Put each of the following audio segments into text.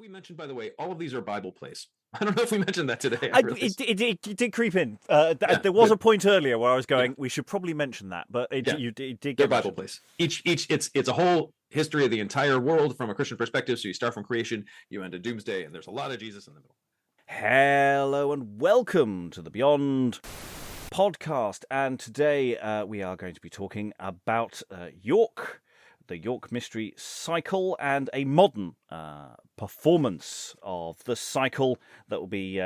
we mentioned, by the way, all of these are Bible plays? I don't know if we mentioned that today. It did creep in. Yeah, there was good. a point earlier where I was going, Yeah, we should probably mention that, but it yeah, did they're get Bible mentioned. plays. Each it's a whole history of the entire world from a Christian perspective. So you start from creation, you end at doomsday, and there's a lot of Jesus in the middle. Hello and welcome to the Beyond Podcast. And today we are going to be talking about York, the York Mystery Cycle, and a modern performance of the cycle that will be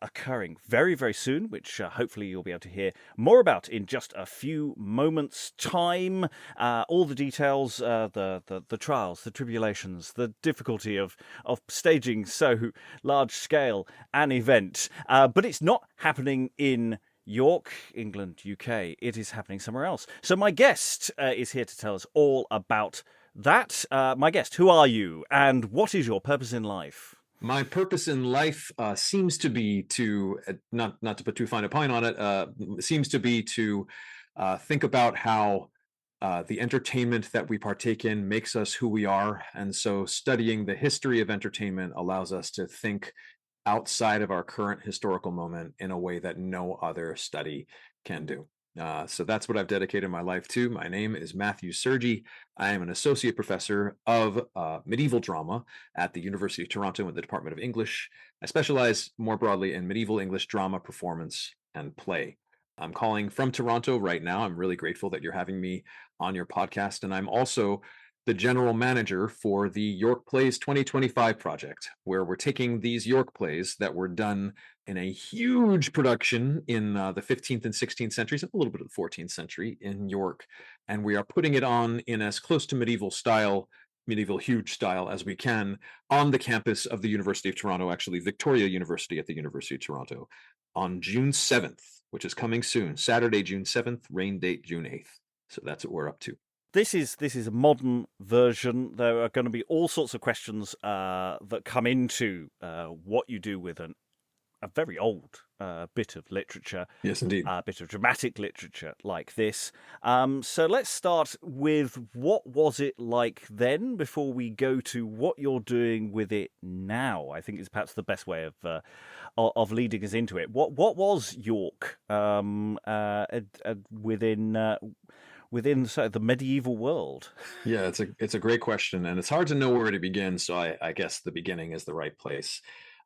occurring very, very soon, which hopefully you'll be able to hear more about in just a few moments' time. All the details, the trials, the tribulations, the difficulty of staging so large-scale an event. But it's not happening in York, England, UK. It is happening somewhere else. So my guest is here to tell us all about that. My guest, who are you and what is your purpose in life? My purpose in life seems to be to, not to put too fine a point on it, seems to be to think about how the entertainment that we partake in makes us who we are. And so studying the history of entertainment allows us to think outside of our current historical moment in a way that no other study can do. So that's what I've dedicated my life to. My name is Matthew Sergi. I am an associate professor of medieval drama at the University of Toronto in the Department of English. I specialize more broadly in medieval English drama, performance, and play. I'm calling from Toronto right now. I'm really grateful that you're having me on your podcast. And I'm also the general manager for the York Plays 2025 project, where we're taking these York plays that were done in a huge production in the 15th and 16th centuries, and a little bit of the 14th century in York, and we are putting it on in as close to medieval huge style as we can on the campus of the University of Toronto, actually Victoria University at the University of Toronto, on June 7th, which is coming soon, Saturday, June 7th, rain date June 8th. So that's what we're up to. This is a modern version. There are going to be all sorts of questions that come into what you do with a very old bit of literature. Yes, indeed. A bit of dramatic literature like this. So let's start with what was it like then before we go to what you're doing with it now. I think is perhaps the best way of leading us into it. What was York within the medieval world? Yeah, it's a great question, and it's hard to know where to begin. So I guess the beginning is the right place.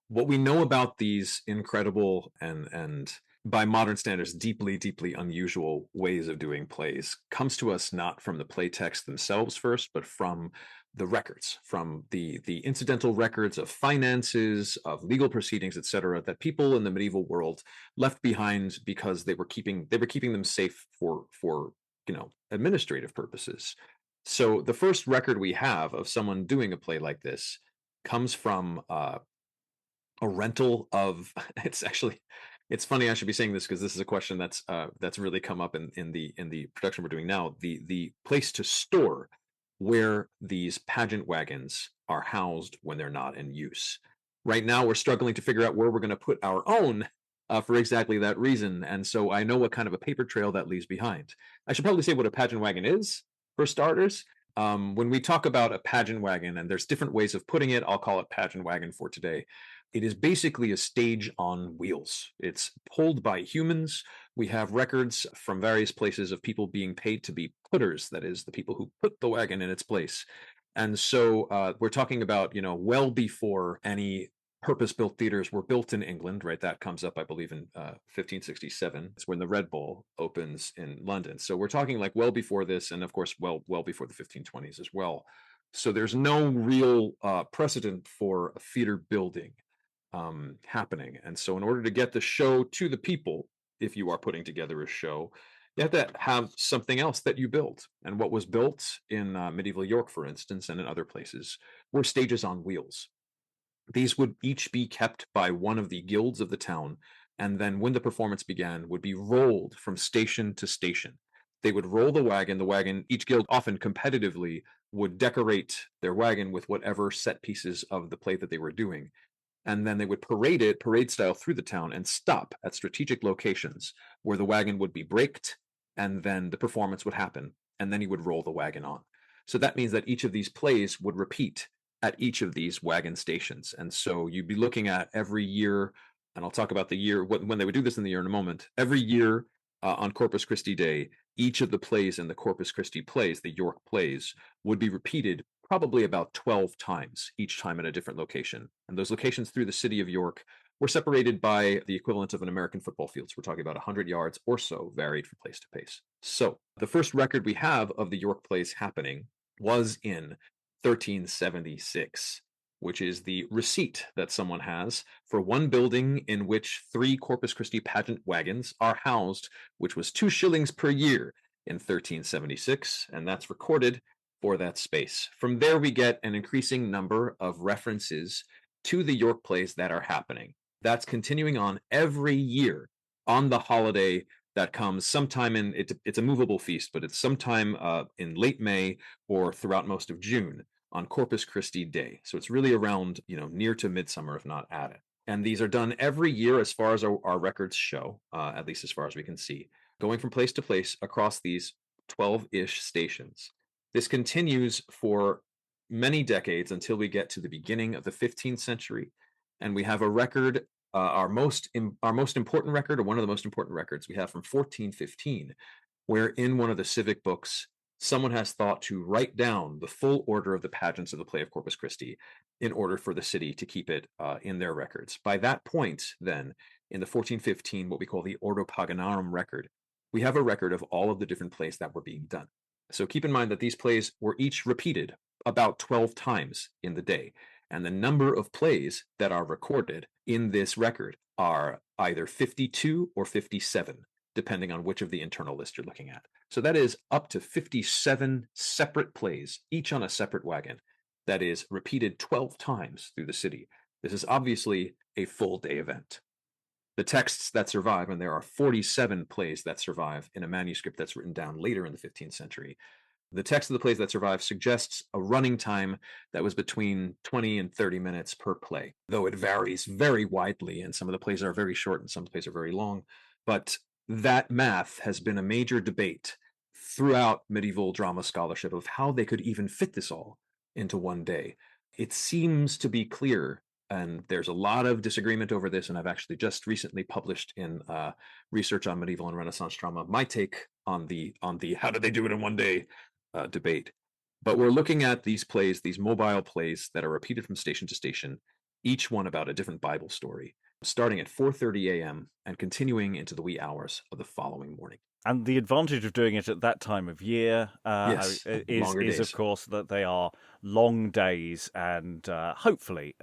What we know about these incredible and by modern standards deeply, deeply unusual ways of doing plays comes to us not from the play texts themselves first, but from the records, from the incidental records of finances, of legal proceedings, etc., that people in the medieval world left behind because they were keeping them safe for administrative purposes. So the first record we have of someone doing a play like this comes from a rental of it's funny I should be saying this because this is a question that's really come up in the production we're doing now, the place to store where these pageant wagons are housed when they're not in use. Right now we're struggling to figure out where we're going to put our own for exactly that reason. And so I know what kind of a paper trail that leaves behind. I should probably say what a pageant wagon is, for starters. When we talk about a pageant wagon, and there's different ways of putting it, I'll call it pageant wagon for today. It is basically a stage on wheels. It's pulled by humans. We have records from various places of people being paid to be putters, that is, the people who put the wagon in its place. And so we're talking about, well before any purpose-built theaters were built in England, right? That comes up, I believe, in 1567. It's when the Red Bull opens in London. So we're talking like well before this, and of course, well before the 1520s as well. So there's no real precedent for a theater building happening. And so in order to get the show to the people, if you are putting together a show, you have to have something else that you built. And what was built in medieval York, for instance, and in other places, were stages on wheels. These would each be kept by one of the guilds of the town, and then when the performance began, would be rolled from station to station. They would roll the wagon, each guild often competitively would decorate their wagon with whatever set pieces of the play that they were doing. And then they would parade style through the town and stop at strategic locations where the wagon would be braked, and then the performance would happen, and then he would roll the wagon on. So that means that each of these plays would repeat at each of these wagon stations. And so you'd be looking at every year, and I'll talk about the year when they would do this in the year in a moment. Every year on Corpus Christi Day, each of the plays in the Corpus Christi plays, the York plays, would be repeated probably about 12 times, each time in a different location. And those locations through the city of York were separated by the equivalent of an American football field. So we're talking about 100 yards or so, varied from place to place. So the first record we have of the York plays happening was in 1376, which is the receipt that someone has for one building in which 3 Corpus Christi pageant wagons are housed, which was 2 shillings per year in 1376, and that's recorded for that space. From there, we get an increasing number of references to the York plays that are happening. That's continuing on every year on the holiday that comes sometime in, it's a movable feast, but it's sometime in late May or throughout most of June on Corpus Christi Day. So it's really around, near to midsummer, if not at it. And these are done every year as far as our records show, at least as far as we can see, going from place to place across these 12-ish stations. This continues for many decades until we get to the beginning of the 15th century, and we have a record, our most important record, or one of the most important records we have from 1415, where in one of the civic books, someone has thought to write down the full order of the pageants of the play of Corpus Christi in order for the city to keep it in their records. By that point, then, in the 1415, what we call the Ordo Paganarum record, we have a record of all of the different plays that were being done. So keep in mind that these plays were each repeated about 12 times in the day, and the number of plays that are recorded in this record are either 52 or 57, depending on which of the internal list you're looking at. So that is up to 57 separate plays, each on a separate wagon, that is repeated 12 times through the city. This is obviously a full day event. The texts that survive, and there are 47 plays that survive in a manuscript that's written down later in the 15th century, the text of the plays that survive suggests a running time that was between 20 and 30 minutes per play, though it varies very widely, and some of the plays are very short and some plays are very long. But that math has been a major debate throughout medieval drama scholarship of how they could even fit this all into one day. It seems to be clear, and there's a lot of disagreement over this, and I've actually just recently published in research on medieval and Renaissance drama my take on the how did they do it in one day debate. But we're looking at these plays, these mobile plays that are repeated from station to station, each one about a different Bible story, starting at 4:30 a.m. and continuing into the wee hours of the following morning. And the advantage of doing it at that time of year is of course, that they are long days and hopefully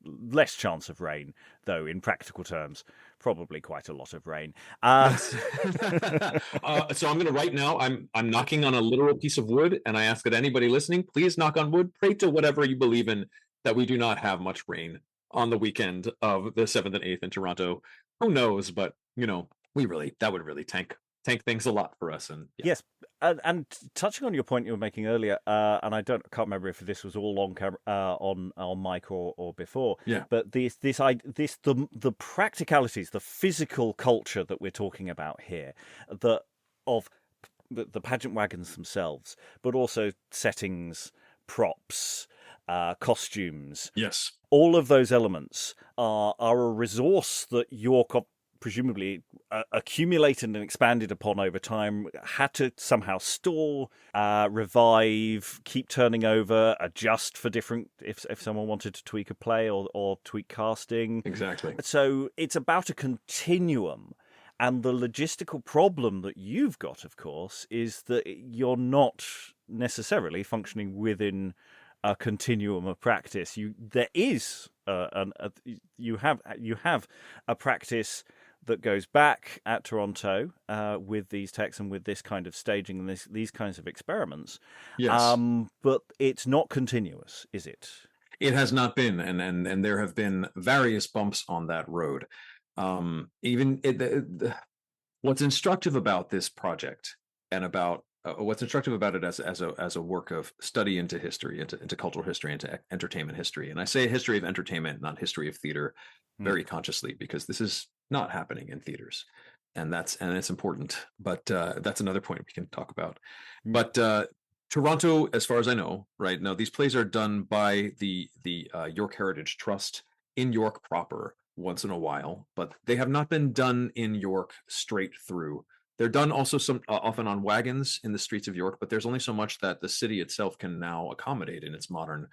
less chance of rain, though in practical terms, probably quite a lot of rain. So I'm going to right now, I'm knocking on a literal piece of wood, and I ask that anybody listening, please knock on wood, pray to whatever you believe in, that we do not have much rain on the weekend of the 7th and 8th in Toronto. Who knows, but that would really tank things a lot for us. And yes, and touching on your point you were making earlier, and I can't remember if this was all on camera, on mic or before. Yeah. But the practicalities, the physical culture that we're talking about here, of the pageant wagons themselves, but also settings, props, costumes. Yes. All of those elements are a resource that York presumably accumulated and expanded upon over time, had to somehow store, revive, keep turning over, adjust for different, if someone wanted to tweak a play or tweak casting. Exactly. So it's about a continuum. And the logistical problem that you've got, of course, is that you're not necessarily functioning within a continuum of practice. You have a practice that goes back at Toronto with these texts and with this kind of staging and these kinds of experiments. Yes. But it's not continuous, is it? It has not been, and there have been various bumps on that road. What's instructive about this project, and about what's instructive about it as a work of study into history, into cultural history, into entertainment history, and I say history of entertainment, not history of theater, very consciously, because this is not happening in theaters, and it's important. But that's another point we can talk about. But Toronto, as far as I know, right now, these plays are done by the York Heritage Trust in York proper once in a while, but they have not been done in York straight through. They're done also some often on wagons in the streets of York, but there's only so much that the city itself can now accommodate in its modern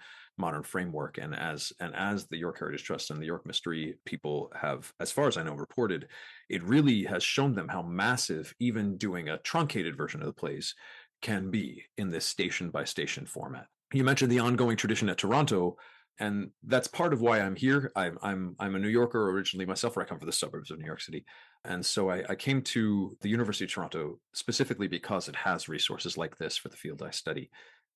framework. And as the York Heritage Trust and the York Mystery people have, as far as I know, reported, it really has shown them how massive even doing a truncated version of the plays can be in this station by station format. You mentioned the ongoing tradition at Toronto, and that's part of why I'm here. I'm a New Yorker originally myself, where I come from the suburbs of New York City, and so I came to the University of Toronto specifically because it has resources like this for the field I study.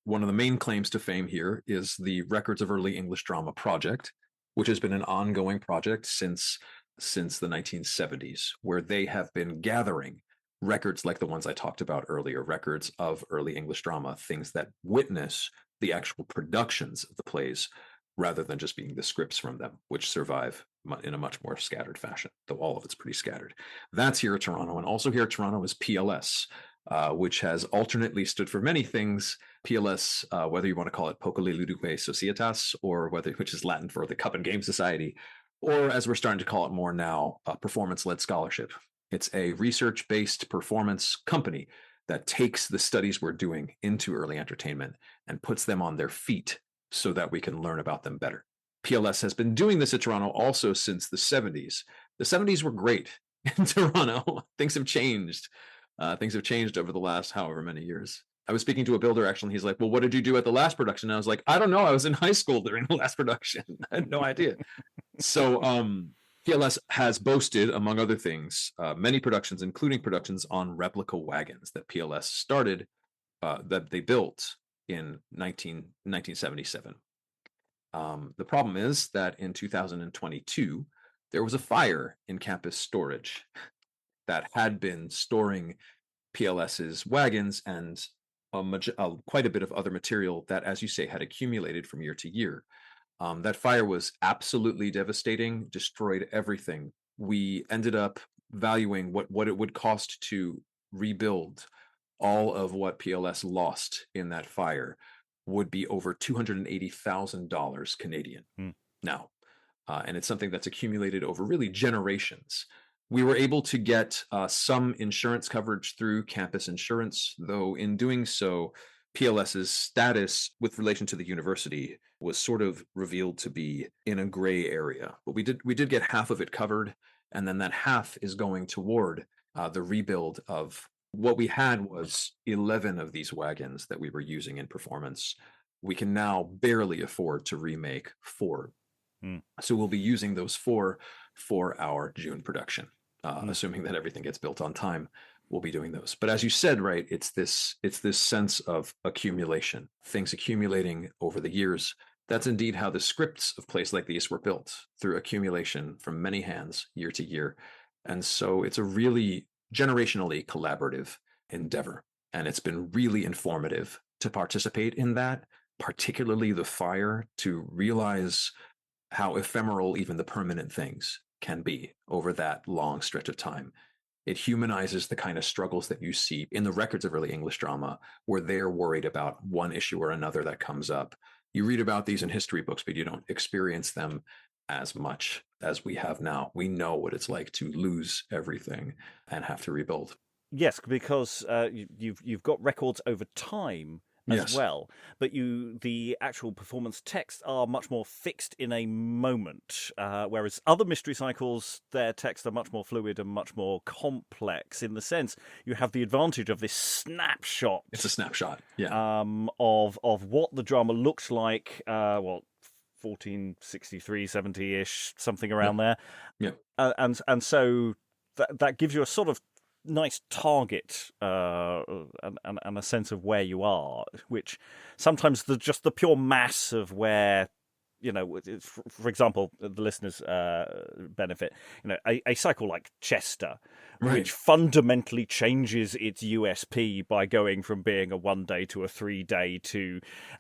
One of the main claims to fame here is the Records of Early English Drama project, which has been an ongoing project since the 1970s, where they have been gathering records like the ones I talked about earlier, records of early English drama, things that witness the actual productions of the plays rather than just being the scripts from them, which survive in a much more scattered fashion, though all of it's pretty scattered. That's here at Toronto. And also here at Toronto is PLS, which has alternately stood for many things. PLS, whether you want to call it Populi Ludique Societas, or which is Latin for the Cup and Game Society, or as we're starting to call it more now, performance-led scholarship. It's a research-based performance company that takes the studies we're doing into early entertainment and puts them on their feet so that we can learn about them better. PLS has been doing this at Toronto also since the 70s. The 70s were great in Toronto. Things have changed. Things have changed over the last however many years. I was speaking to a builder, actually, and he's like, well, what did you do at the last production? And I was like, I don't know. I was in high school during the last production. I had no idea. So PLS has boasted, among other things, many productions, including productions on replica wagons that PLS started, that they built in 1977. The problem is that in 2022, there was a fire in campus storage that had been storing PLS's wagons and quite a bit of other material that, as you say, had accumulated from year to year. That fire was absolutely devastating, destroyed everything. We ended up valuing what it would cost to rebuild all of what PLS lost in that fire would be over $280,000 Canadian now. And it's something that's accumulated over really generations. We were able to get some insurance coverage through campus insurance, though in doing so, PLS's status with relation to the university was sort of revealed to be in a gray area. But we did get half of it covered, and then that half is going toward the rebuild of what we had was 11 of these wagons that we were using in performance. We can now barely afford to remake 4. So we'll be using those 4 for our June production, assuming that everything gets built on time. We'll be doing those. But as you said, right, it's this sense of accumulation, things accumulating over the years. That's indeed how the scripts of plays like these were built, through accumulation from many hands year to year. And so it's a really generationally collaborative endeavor. And it's been really informative to participate in that, particularly the fire, to realize how ephemeral even the permanent things can be over that long stretch of time. It humanizes the kind of struggles that you see in the records of early English drama, where they're worried about one issue or another that comes up. You read about these in history books, but you don't experience them as much as we have now. We know what it's like to lose everything and have to rebuild. Yes, because you've got records over time as well, but the actual performance texts are much more fixed in a moment, whereas other mystery cycles, their texts are much more fluid and much more complex. In the sense, you have the advantage of this snapshot. It's a snapshot, of what the drama looked like. 1463, 70-ish, something around there. Yeah, and so that gives you a sort of nice target and a sense of where you are, which sometimes just the pure mass of where, for example, the listeners benefit, a cycle like Chester, which fundamentally changes its USP by going from being a 1-day to a 3-day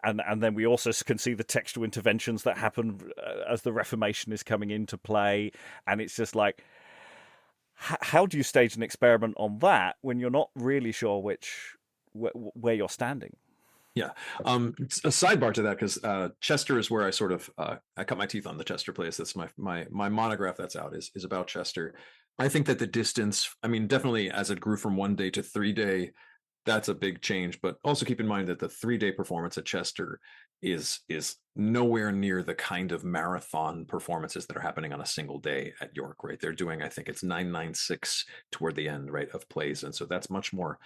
and then we also can see the textual interventions that happen as the Reformation is coming into play, and it's just like, how do you stage an experiment on that when you're not really sure where you're standing? Yeah. A sidebar to that, because Chester is where I sort of I cut my teeth on the Chester plays. That's my monograph that's out is about Chester. I think that the distance, I mean, definitely as it grew from 1 day to 3 day, that's a big change. But also keep in mind that the 3 day performance at Chester is nowhere near the kind of marathon performances that are happening on a single day at York, right? They're doing, I think it's 996 toward the end, right, of plays. And so that's much more,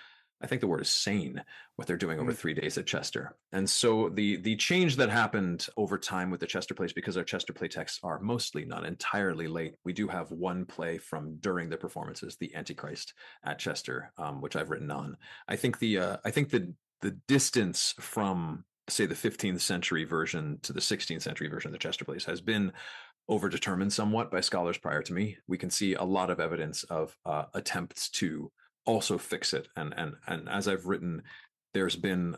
I think the word is sane, what they're doing over 3 days at Chester. And so the change that happened over time with the Chester plays, because our Chester play texts are mostly, not entirely, late. We do have one play from during the performances, the Antichrist at Chester, which I've written on. I think the distance from, say, the 15th century version to the 16th century version of the Chester plays has been overdetermined somewhat by scholars prior to me. We can see a lot of evidence of attempts to also fix it, and as I've written, there's been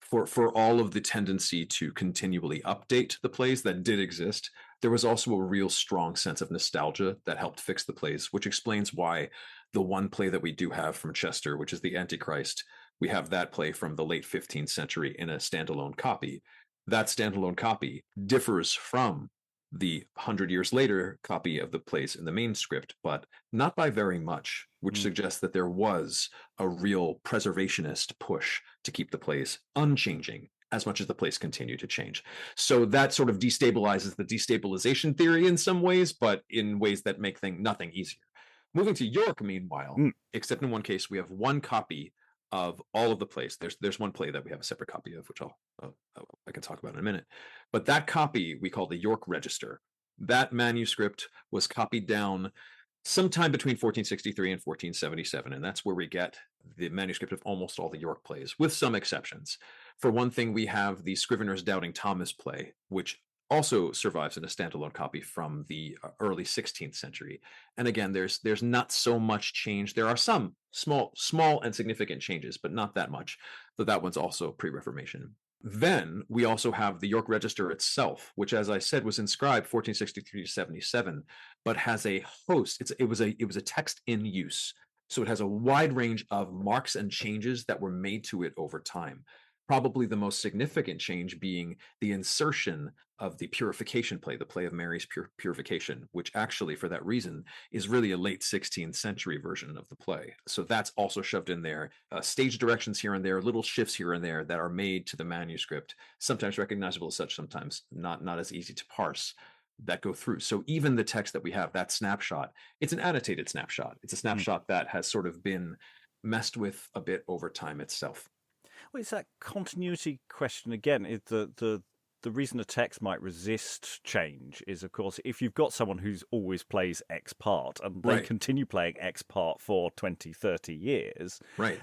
for all of the tendency to continually update the plays that did exist, there was also a real strong sense of nostalgia that helped fix the plays, which explains why the one play that we do have from Chester, which is the Antichrist, we have that play from the late 15th century in a standalone copy. That standalone copy differs from the 100 years later copy of the plays in the manuscript, but not by very much, which suggests that there was a real preservationist push to keep the plays unchanging as much as the plays continue to change. So that sort of destabilizes the destabilization theory in some ways, but in ways that make nothing easier. Moving to York, meanwhile, except in one case, we have one copy of all of the plays. There's one play that we have a separate copy of, which I can talk about in a minute. But that copy we call the York Register. That manuscript was copied down sometime between 1463 and 1477, and that's where we get the manuscript of almost all the York plays, with some exceptions. For one thing, we have the Scrivener's Doubting Thomas play, which also survives in a standalone copy from the early 16th century. And again, there's not so much change. There are some small and significant changes, but not that much. So that one's also pre-Reformation. Then we also have the York Register itself, which, as I said, was inscribed 1463 to 77, but has a host. It was a text in use. So it has a wide range of marks and changes that were made to it over time. Probably the most significant change being the insertion of the purification play, the play of Mary's purification, which actually, for that reason, is really a late 16th century version of the play. So that's also shoved in there. Stage directions here and there, little shifts here and there that are made to the manuscript, sometimes recognizable as such, sometimes not as easy to parse, that go through. So even the text that we have, that snapshot, it's an annotated snapshot. It's a snapshot that has sort of been messed with a bit over time itself. Well, it's that continuity question again. Is the reason a text might resist change is, of course, if you've got someone who's always plays X part and they continue playing X part for 20, 30 years,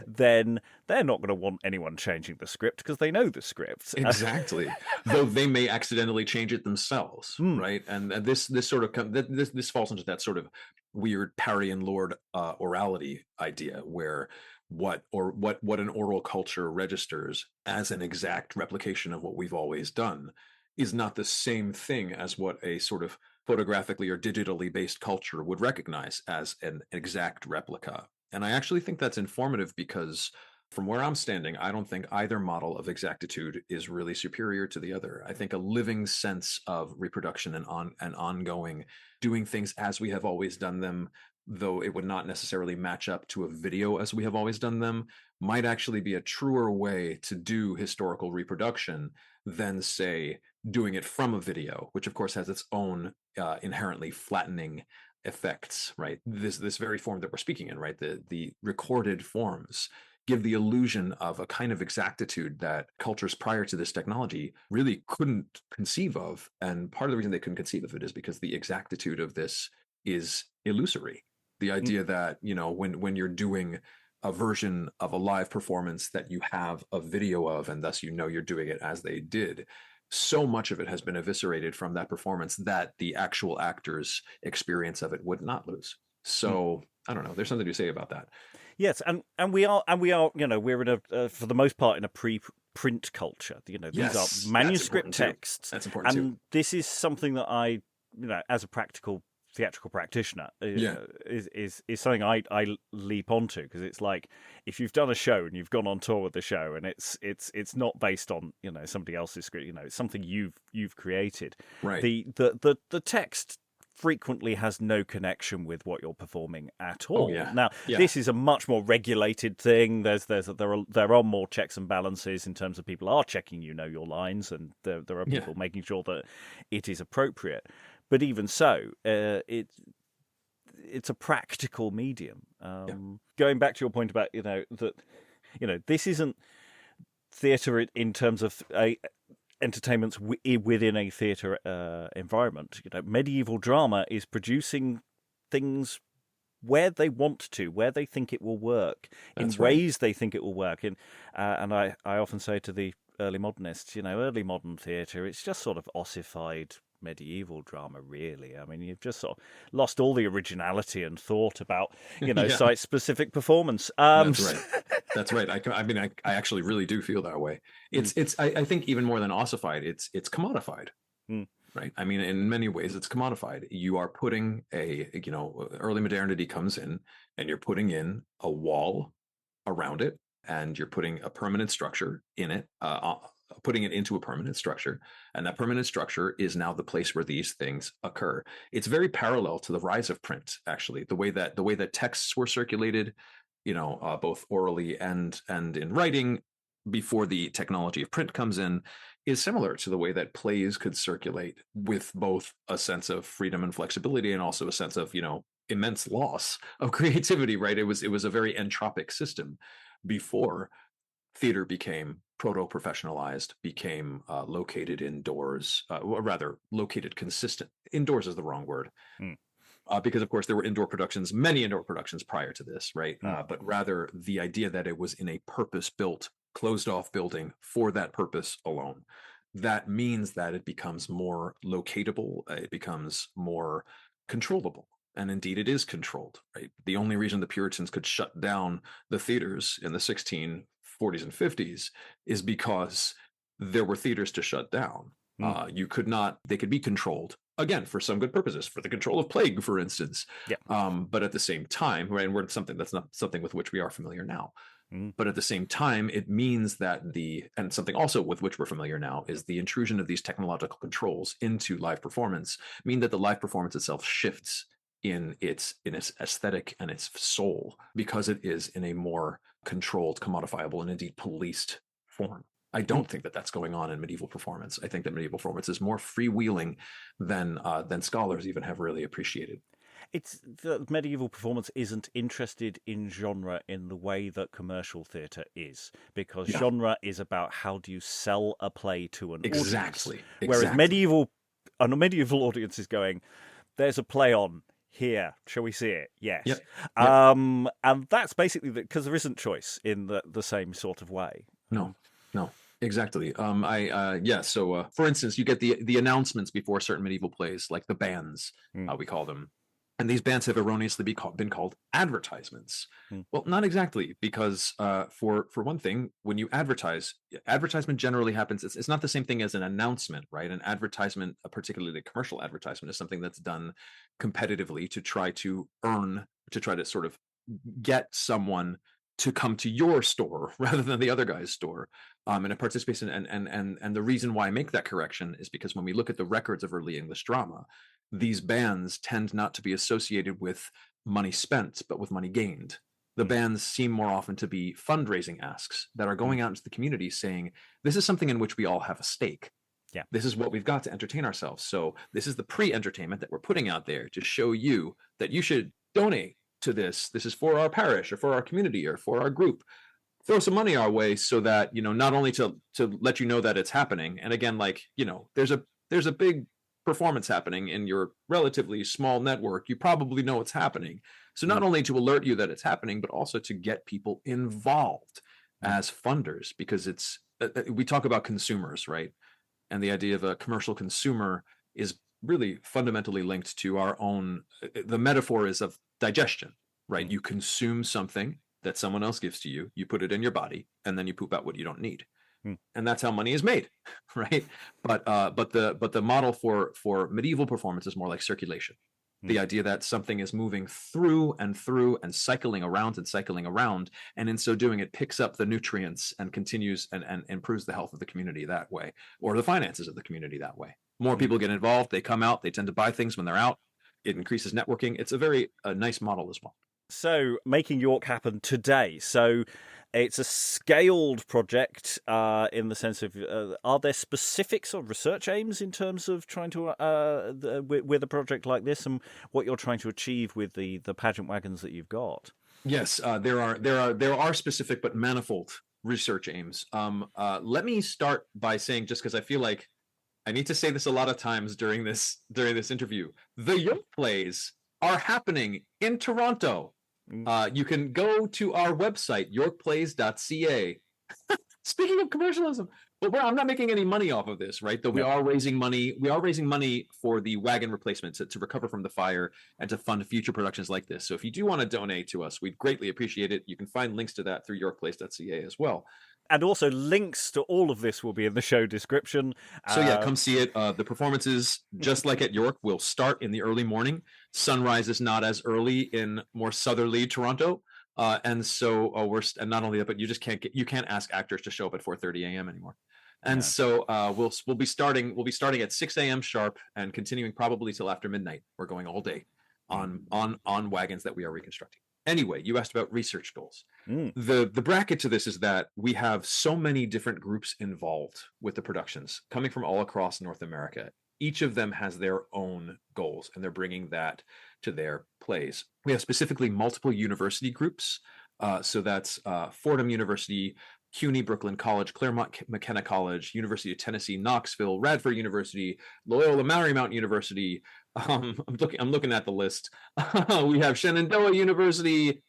then they're not going to want anyone changing the script because they know the script. Exactly. Though they may accidentally change it themselves, right? And this sort of this falls into that sort of weird Parian Lord orality idea, where what an oral culture registers as an exact replication of what we've always done is not the same thing as what a sort of photographically or digitally based culture would recognize as an exact replica. And I actually think that's informative, because from where I'm standing, I don't think either model of exactitude is really superior to the other. I think a living sense of reproduction and ongoing, doing things as we have always done them, though it would not necessarily match up to a video as we have always done them, might actually be a truer way to do historical reproduction than, say, doing it from a video, which of course has its own inherently flattening effects, right? This very form that we're speaking in, right? The recorded forms give the illusion of a kind of exactitude that cultures prior to this technology really couldn't conceive of. And part of the reason they couldn't conceive of it is because the exactitude of this is illusory. The idea that, when you're doing a version of a live performance that you have a video of, and thus you're doing it as they did, so much of it has been eviscerated from that performance that the actual actor's experience of it would not lose. So I don't know. There's something to say about that. Yes, and we are, we're in a for the most part in a pre-print culture. These are manuscript texts. That's important and too. This is something that I, as a practical theatrical practitioner Yeah. is something I leap onto, because it's like, if you've done a show and you've gone on tour with the show and it's not based on somebody else's script, it's something you've created. Right. The text frequently has no connection with what you're performing at all. Now, this is a much more regulated thing. There are more checks and balances in terms of people are checking your lines, and there are people making sure that it is appropriate. But even so, it's a practical medium. Going back to your point about this isn't theatre in terms of entertainments within a theatre environment. Medieval drama is producing things where they want to, where they think it will work, in ways they think it will work. And I often say to the early modernists, early modern theatre, it's just sort of ossified medieval drama, really. I mean, you've just sort of lost all the originality and thought about, site-specific performance. That's right. I actually really do feel that way. I think even more than ossified, it's commodified. Right. I mean, in many ways, it's commodified. You are putting early modernity comes in, and you're putting in a wall around it, and you're putting a permanent structure in it, putting it into a permanent structure, and that permanent structure is now the place where these things occur. It's very parallel to the rise of print, actually. The way that texts were circulated, both orally and in writing before the technology of print comes in, is similar to the way that plays could circulate, with both a sense of freedom and flexibility and also a sense of immense loss of creativity. Right? It was a very entropic system before theater became proto-professionalized, became located indoors, or rather located consistent. Indoors is the wrong word. Because of course there were many indoor productions prior to this, right? But rather the idea that it was in a purpose-built, closed-off building for that purpose alone. That means that it becomes more locatable, it becomes more controllable. And indeed it is controlled, right? The only reason the Puritans could shut down the theaters in the 1640s and 50s is because there were theaters to shut down. They could be controlled, again, for some good purposes, for the control of plague, for instance. But at the same time, right, and that's not something with which we are familiar now. But at the same time, it means that and something also with which we're familiar now is the intrusion of these technological controls into live performance, mean that the live performance itself shifts in its aesthetic and its soul, because it is in a more controlled, commodifiable, and indeed policed form. I don't think that that's going on in medieval performance. I think that medieval performance is more freewheeling than scholars even have really appreciated. It's that medieval performance isn't interested in genre in the way that commercial theatre is, because genre is about how do you sell a play to an audience. Whereas a medieval audience is going, there's a play on here, shall we see it? Yes. And that's basically because there isn't choice in the same sort of way. No, exactly. So for instance, you get the announcements before certain medieval plays, like the bands, we call them. And these bands have erroneously been called advertisements. Well, not exactly, because for one thing, when you advertisement generally happens. It's not the same thing as an announcement, right? An advertisement, particularly a commercial advertisement, is something that's done competitively to try to sort of get someone to come to your store rather than the other guy's store. And it participates in, and the reason why I make that correction is because when we look at the records of early English drama, these bands tend not to be associated with money spent, but with money gained. The bands seem more often to be fundraising asks that are going out into the community saying, this is something in which we all have a stake. This is what we've got to entertain ourselves. So this is the pre-entertainment that we're putting out there to show you that you should donate to this. This is for our parish or for our community or for our group. Throw some money our way so that, not only to let you know that it's happening. And again, there's a big performance happening in your relatively small network. You probably know it's happening. So not only to alert you that it's happening, but also to get people involved as funders, because we talk about consumers, right? And the idea of a commercial consumer is really fundamentally linked to our own, the metaphor is of digestion, right? You consume something that someone else gives to you, you put it in your body, and then you poop out what you don't need. And that's how money is made, right? But the model for medieval performance is more like circulation. The idea that something is moving through and cycling around, and in so doing, it picks up the nutrients and continues and improves the health of the community that way, or the finances of the community that way. More people get involved, they come out, they tend to buy things when they're out. It increases networking. It's a very nice model as well. So, making York happen today. So, it's a scaled project in the sense of, are there specific sort of research aims in terms of trying to, with a project like this, and what you're trying to achieve with the pageant wagons that you've got? Yes, there are specific but manifold research aims. Let me start by saying, just because I feel like I need to say this a lot of times during this interview, the York plays are happening in Toronto. You can go to our website, yorkplays.ca. Speaking of commercialism, but I'm not making any money off of this, right? Though we are raising money. We are raising money for the wagon replacement to recover from the fire and to fund future productions like this. So if you do want to donate to us, we'd greatly appreciate it. You can find links to that through yorkplays.ca as well. And also links to all of this will be in the show description. So yeah, come see it. The performances, just like at York, will start in the early morning. Sunrise is not as early in more southerly Toronto. And so and not only that, but you can't ask actors to show up at 4:30 a.m. anymore. And so we'll be starting at 6 a.m. sharp and continuing probably till after midnight. We're going all day on wagons that we are reconstructing. Anyway, you asked about research goals. The bracket to this is that we have so many different groups involved with the productions coming from all across North America. Each of them has their own goals, and they're bringing that to their plays. We have specifically multiple university groups. So that's Fordham University, CUNY, Brooklyn College, Claremont McKenna College, University of Tennessee, Knoxville, Radford University, Loyola Marymount University. I'm looking at the list. We have Shenandoah University.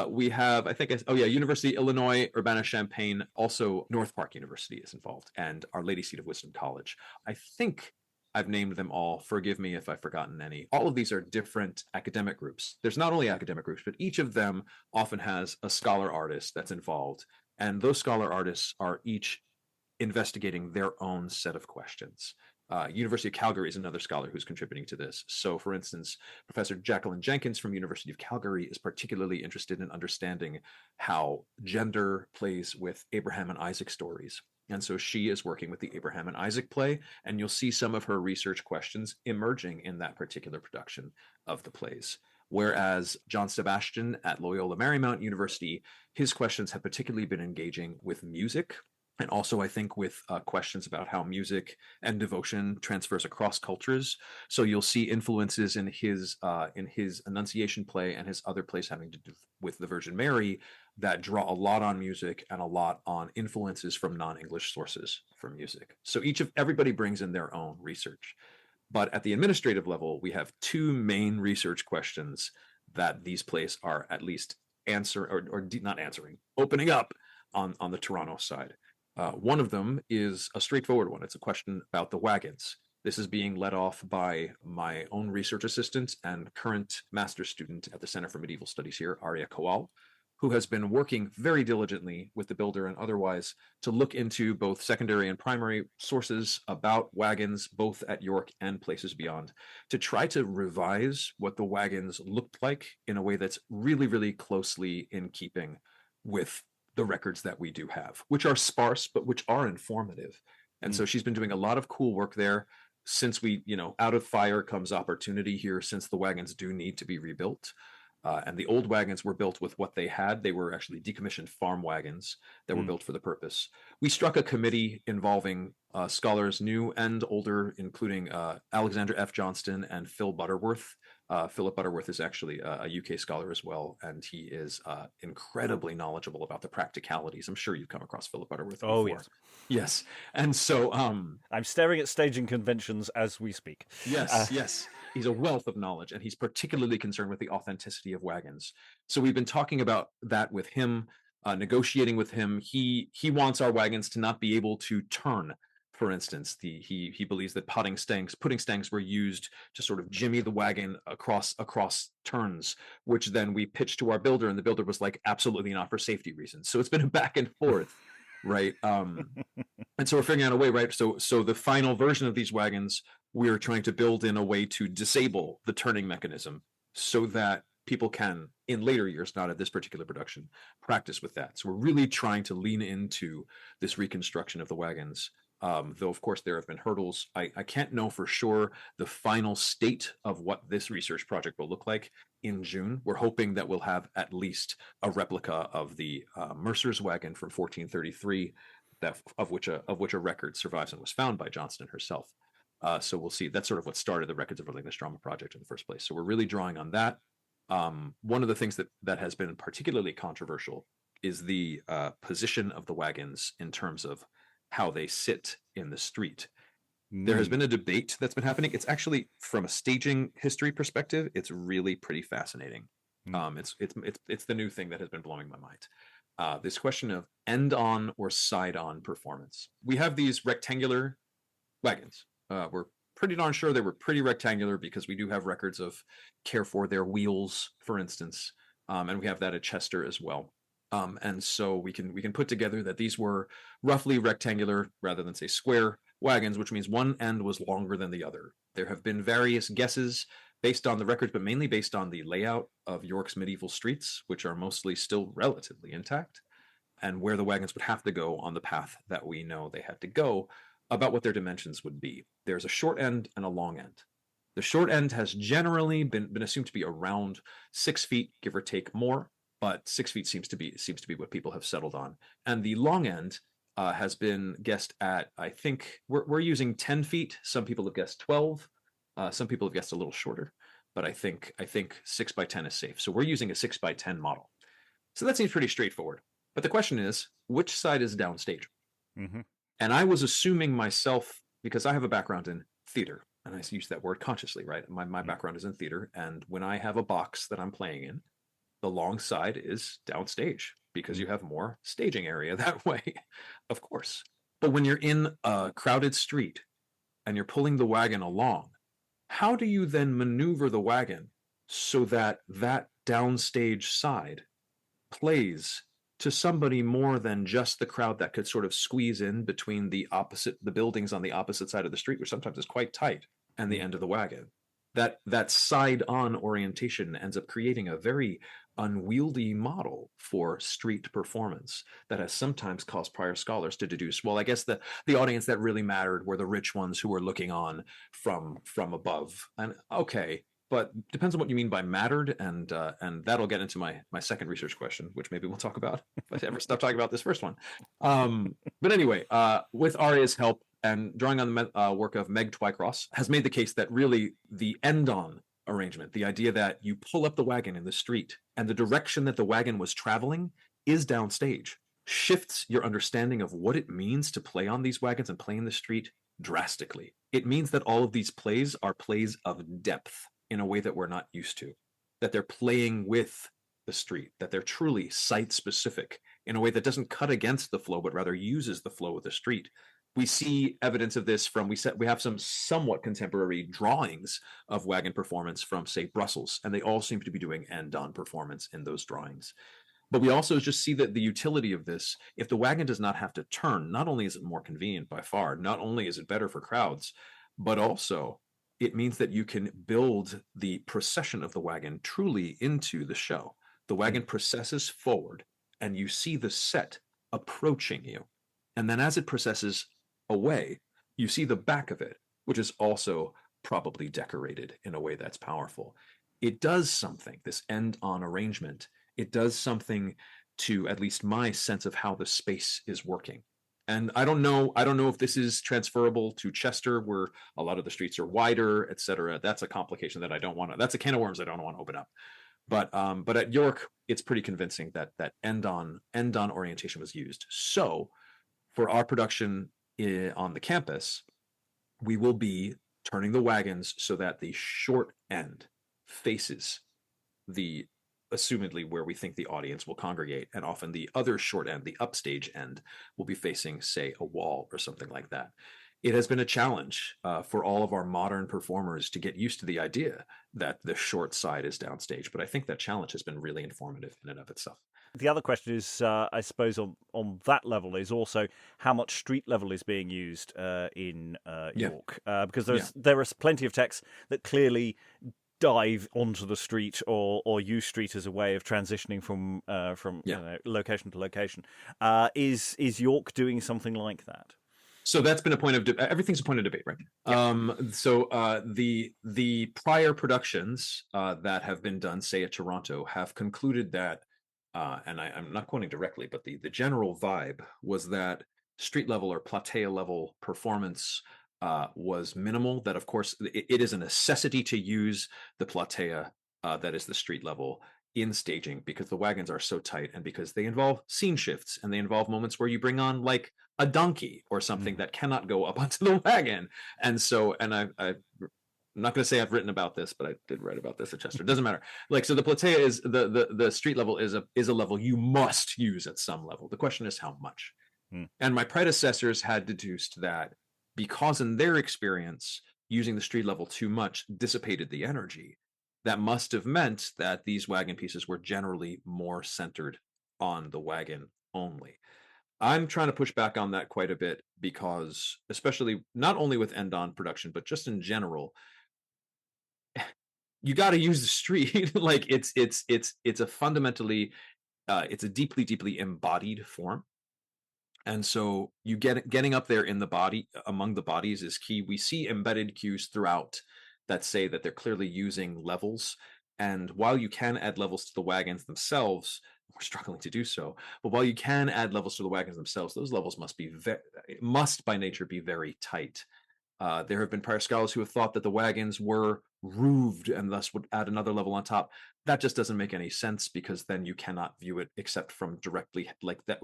We have, University of Illinois, Urbana-Champaign. Also, North Park University is involved, and Our Lady Seat of Wisdom College. I think I've named them all. Forgive me if I've forgotten any. All of these are different academic groups. There's not only academic groups, but each of them often has a scholar artist that's involved. And those scholar artists are each investigating their own set of questions. University of Calgary is another scholar who's contributing to this. So, for instance, Professor Jacqueline Jenkins from University of Calgary is particularly interested in understanding how gender plays with Abraham and Isaac stories. And so she is working with the Abraham and Isaac play, and you'll see some of her research questions emerging in that particular production of the plays. Whereas John Sebastian at Loyola Marymount University, his questions have particularly been engaging with music, and also I think with questions about how music and devotion transfers across cultures. So you'll see influences in his Annunciation play and his other plays having to do with the Virgin Mary that draw a lot on music and a lot on influences from non-English sources for music. So everybody brings in their own research. But at the administrative level, we have two main research questions that these plays are at least opening up on the Toronto side. One of them is a straightforward one. It's a question about the wagons. This is being led off by my own research assistant and current master's student at the Center for Medieval Studies here, Arya Kowal, who has been working very diligently with the builder and otherwise to look into both secondary and primary sources about wagons, both at York and places beyond, to try to revise what the wagons looked like in a way that's really, really closely in keeping with the records that we do have, which are sparse, but which are informative. And so she's been doing a lot of cool work there. Since out of fire comes opportunity here, since the wagons do need to be rebuilt. And the old wagons were built with what they had. They were actually decommissioned farm wagons that were built for the purpose. We struck a committee involving scholars new and older, including Alexander F. Johnston and Phil Butterworth. Philip Butterworth is actually a UK scholar as well, and he is incredibly knowledgeable about the practicalities. I'm sure you've come across Philip Butterworth before. Oh, yes. Yes. And so... I'm staring at staging conventions as we speak. Yes, yes. He's a wealth of knowledge, and he's particularly concerned with the authenticity of wagons. So we've been talking about that with him, negotiating with him. He wants our wagons to not be able to turn. For instance, he believes that pudding stangs were used to sort of jimmy the wagon across turns, which then we pitched to our builder, and the builder was like, absolutely not, for safety reasons. So it's been a back and forth, right? And so we're figuring out a way, right? So the final version of these wagons we're trying to build in a way to disable the turning mechanism so that people can, in later years, not at this particular production, practice with that. So we're really trying to lean into this reconstruction of the wagons. Though, of course, there have been hurdles. I can't know for sure the final state of what this research project will look like in June. We're hoping that we'll have at least a replica of the Mercer's wagon from 1433, of which a record survives and was found by Johnston herself. So we'll see. That's sort of what started the Records of Early English Drama project in the first place. So we're really drawing on that. One of the things that has been particularly controversial is the position of the wagons in terms of how they sit in the street. There has been a debate that's been happening. It's actually, from a staging history perspective, it's really pretty fascinating. It's the new thing that has been blowing my mind. This question of end-on or side-on performance. We have these rectangular wagons. We're pretty darn sure they were pretty rectangular because we do have records of care for their wheels, for instance, and we have that at Chester as well. And so we can put together that these were roughly rectangular rather than, say, square wagons, which means one end was longer than the other. There have been various guesses based on the records, but mainly based on the layout of York's medieval streets, which are mostly still relatively intact, and where the wagons would have to go on the path that we know they had to go, about what their dimensions would be. There's a short end and a long end. The short end has generally been assumed to be around 6 feet, give or take more, but 6 feet seems to be what people have settled on. And the long end has been guessed at, I think, we're using 10 feet. Some people have guessed 12. Some people have guessed a little shorter, but I think 6 by 10 is safe. So we're using a 6 by 10 model. So that seems pretty straightforward. But the question is, which side is downstage? Mm-hmm. And I was assuming myself, because I have a background in theater, and I use that word consciously, right? My background is in theater, and when I have a box that I'm playing in, the long side is downstage because you have more staging area that way, of course. But when you're in a crowded street and you're pulling the wagon along, how do you then maneuver the wagon so that that downstage side plays to somebody more than just the crowd that could sort of squeeze in between the buildings on the opposite side of the street, which sometimes is quite tight, and the end of the wagon? That side-on orientation ends up creating a very unwieldy model for street performance that has sometimes caused prior scholars to deduce, well, I guess the audience that really mattered were the rich ones who were looking on from above. And okay, but depends on what you mean by mattered, and that'll get into my second research question, which maybe we'll talk about if I ever stop talking about this first one. But anyway, with Aria's help and drawing on the work of Meg Twycross, has made the case that really the end-on arrangement, the idea that you pull up the wagon in the street and the direction that the wagon was traveling is downstage, shifts your understanding of what it means to play on these wagons and play in the street drastically. It means that all of these plays are plays of depth in a way that we're not used to, that they're playing with the street, that they're truly site-specific in a way that doesn't cut against the flow, but rather uses the flow of the street. We see evidence of this from, we have some somewhat contemporary drawings of wagon performance from, say, Brussels, and they all seem to be doing end-on performance in those drawings. But we also just see that the utility of this, if the wagon does not have to turn, not only is it more convenient by far, not only is it better for crowds, but also it means that you can build the procession of the wagon truly into the show. The wagon processes forward, and you see the set approaching you. And then as it processes away, you see the back of it, which is also probably decorated in a way that's powerful. It does something, this end-on arrangement, it does something to at least my sense of how the space is working. And I don't know if this is transferable to Chester, where a lot of the streets are wider, etc. That's a complication that that's a can of worms I don't want to open up. But at York, it's pretty convincing that end-on orientation was used. So for our production on the campus, we will be turning the wagons so that the short end faces the assumedly where we think the audience will congregate, and often the other short end, the upstage end, will be facing, say, a wall or something like that. it has been a challenge for all of our modern performers to get used to the idea that the short side is downstage. But I think that challenge has been really informative in and of itself. The other question is, I suppose, on that level is also how much street level is being used in York, because there are plenty of texts that clearly dive onto the street or use street as a way of transitioning from location to location. Is York doing something like that? So that's been a point of everything's a point of debate, right? Yeah. So the prior productions that have been done, say at Toronto, have concluded that, and I'm not quoting directly, but the general vibe was that street level or platea level performance was minimal. That of course it is a necessity to use the platea that is the street level in staging, because the wagons are so tight and because they involve scene shifts and they involve moments where you bring on like a donkey or something that cannot go up onto the wagon. And so, and I'm not going to say I've written about this, but I did write about this at Chester. It doesn't matter. Like, so the platea is the street level is a level you must use at some level. The question is how much. And my predecessors had deduced that because in their experience, using the street level too much dissipated the energy. That must have meant that these wagon pieces were generally more centered on the wagon only. I'm trying to push back on that quite a bit because, especially not only with end-on production, but just in general, you got to use the street. Like it's a fundamentally, it's a deeply embodied form. And so you getting up there in the body, among the bodies, is key. We see embedded cues throughout that say that they're clearly using levels. And while you can add levels to the wagons themselves, we're struggling to do so. But while you can add levels to the wagons themselves, those levels must by nature be very tight. There have been prior scholars who have thought that the wagons were roofed and thus would add another level on top. That just doesn't make any sense, because then you cannot view it except from directly, like that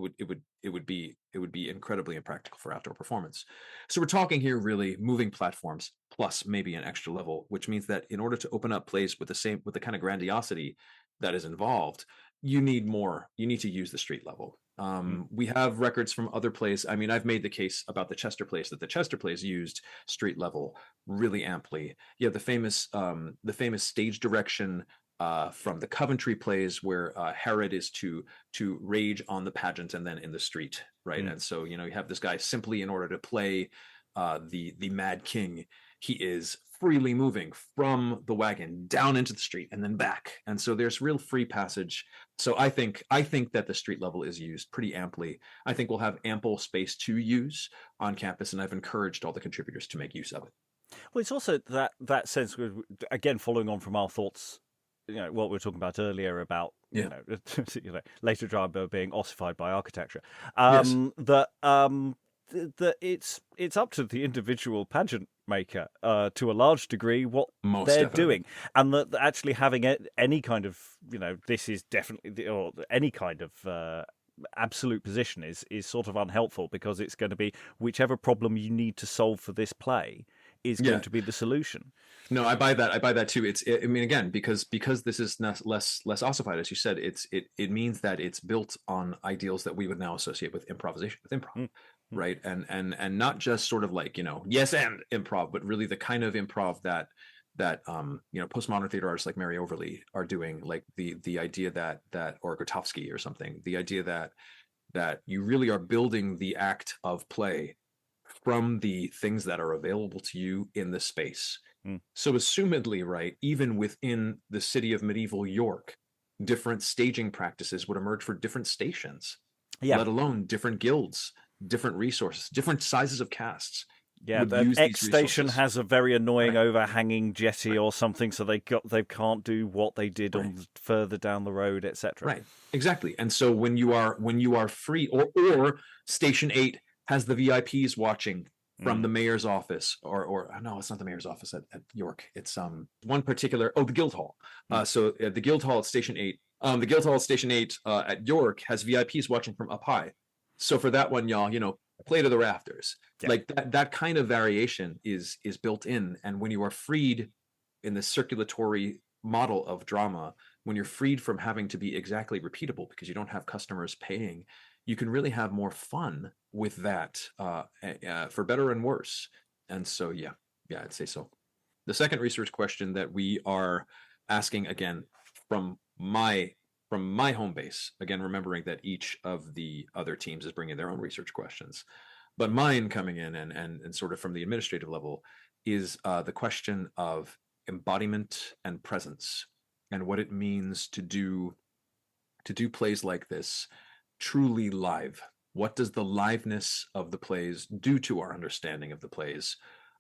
it would be incredibly impractical for outdoor performance. So we're talking here really moving platforms plus maybe an extra level, which means that in order to open up plays with the kind of grandiosity that is involved, you need more. You need to use the street level. We have records from other plays. I mean, I've made the case about the Chester plays that the Chester plays used street level really amply. You have the famous stage direction from the Coventry plays where Herod is to rage on the pageant and then in the street, right? And so you have this guy simply in order to play the Mad King, he is freely moving from the wagon down into the street and then back. And so there's real free passage. So I think that the street level is used pretty amply. I think we'll have ample space to use on campus, and I've encouraged all the contributors to make use of it. Well, it's also that sense, again, following on from our thoughts, what we were talking about earlier about, later drama being ossified by architecture, Yes. that it's up to the individual pageant maker to a large degree what Most they're definitely. doing, and that actually having any kind of this is definitely or any kind of absolute position is sort of unhelpful, because it's going to be whichever problem you need to solve for this play is going to be the solution. No, I buy that too. I mean, again, because this is less ossified, as you said, it means that it's built on ideals that we would now associate with improvisation, with improv, right? And not just sort of like yes and improv, but really the kind of improv that postmodern theater artists like Mary Overly are doing, like the idea that or Grotowski or something, the idea that you really are building the act of play from the things that are available to you in the space. So assumedly, right, even within the city of medieval York, different staging practices would emerge for different stations, let alone different guilds, different resources, different sizes of casts. Yeah, the X station has a very annoying overhanging jetty or something, so they can't do what they did on further down the road, etc. Right, exactly. And so when you are free, or Station 8 has the VIPs watching from the mayor's office, or no, it's not the mayor's office at York. It's one particular, the Guildhall. So the Guildhall at Station 8, the Guildhall at Station 8 at York has VIPs watching from up high. So for that one, y'all, play to the rafters. Yeah. Like that kind of variation is built in. And when you are freed in the circulatory model of drama, when you're freed from having to be exactly repeatable because you don't have customers paying you can really have more fun with that, for better and worse. And so, yeah, I'd say so. The second research question that we are asking, again, from my home base, again, remembering that each of the other teams is bringing their own research questions, but mine coming in and sort of from the administrative level is the question of embodiment and presence, and what it means to do plays like this truly live. What does the liveness of the plays do to our understanding of the plays?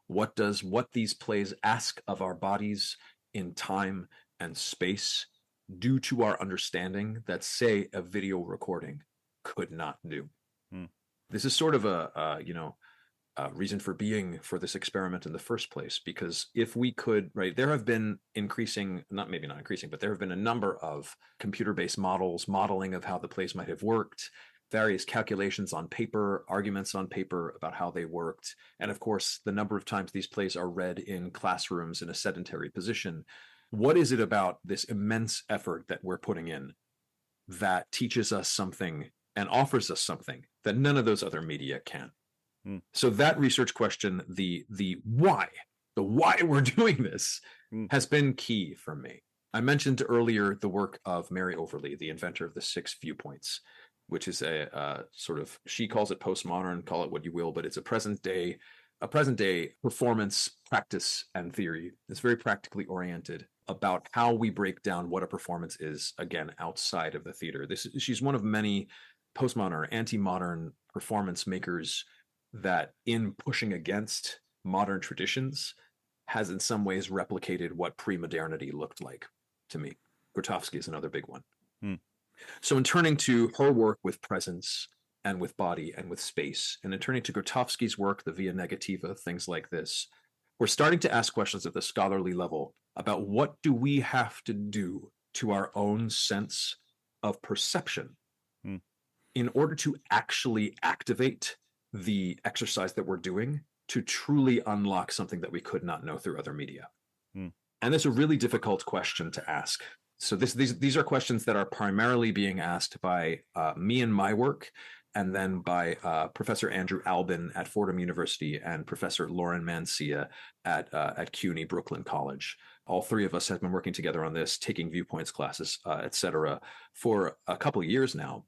What does what these plays ask of our bodies in time and space do to our understanding that, say, a video recording could not do? This is sort of a reason for being for this experiment in the first place, because if we could, right, there have been not increasing, but there have been a number of computer-based modeling of how the plays might have worked, various calculations on paper, arguments on paper about how they worked, and of course, the number of times these plays are read in classrooms in a sedentary position. What is it about this immense effort that we're putting in that teaches us something and offers us something that none of those other media can? So that research question, the why we're doing this, has been key for me. I mentioned earlier the work of Mary Overly, the inventor of the 6 viewpoints, which is a sort of, she calls it postmodern, call it what you will, but it's a present day performance practice and theory. It's very practically oriented about how we break down what a performance is, again, outside of the theater. She's one of many postmodern, anti-modern performance makers that, in pushing against modern traditions, has in some ways replicated what pre-modernity looked like to me. Grotowski is another big one. So in turning to her work with presence and with body and with space, and in turning to Grotowski's work, the via negativa, things like this, we're starting to ask questions at the scholarly level about what do we have to do to our own sense of perception in order to actually activate the exercise that we're doing to truly unlock something that we could not know through other media. And it's a really difficult question to ask. So these are questions that are primarily being asked by me in my work, and then by Professor Andrew Albin at Fordham University and Professor Lauren Mancia at CUNY Brooklyn College. All three of us have been working together on this, taking viewpoints classes, et cetera, for a couple of years now,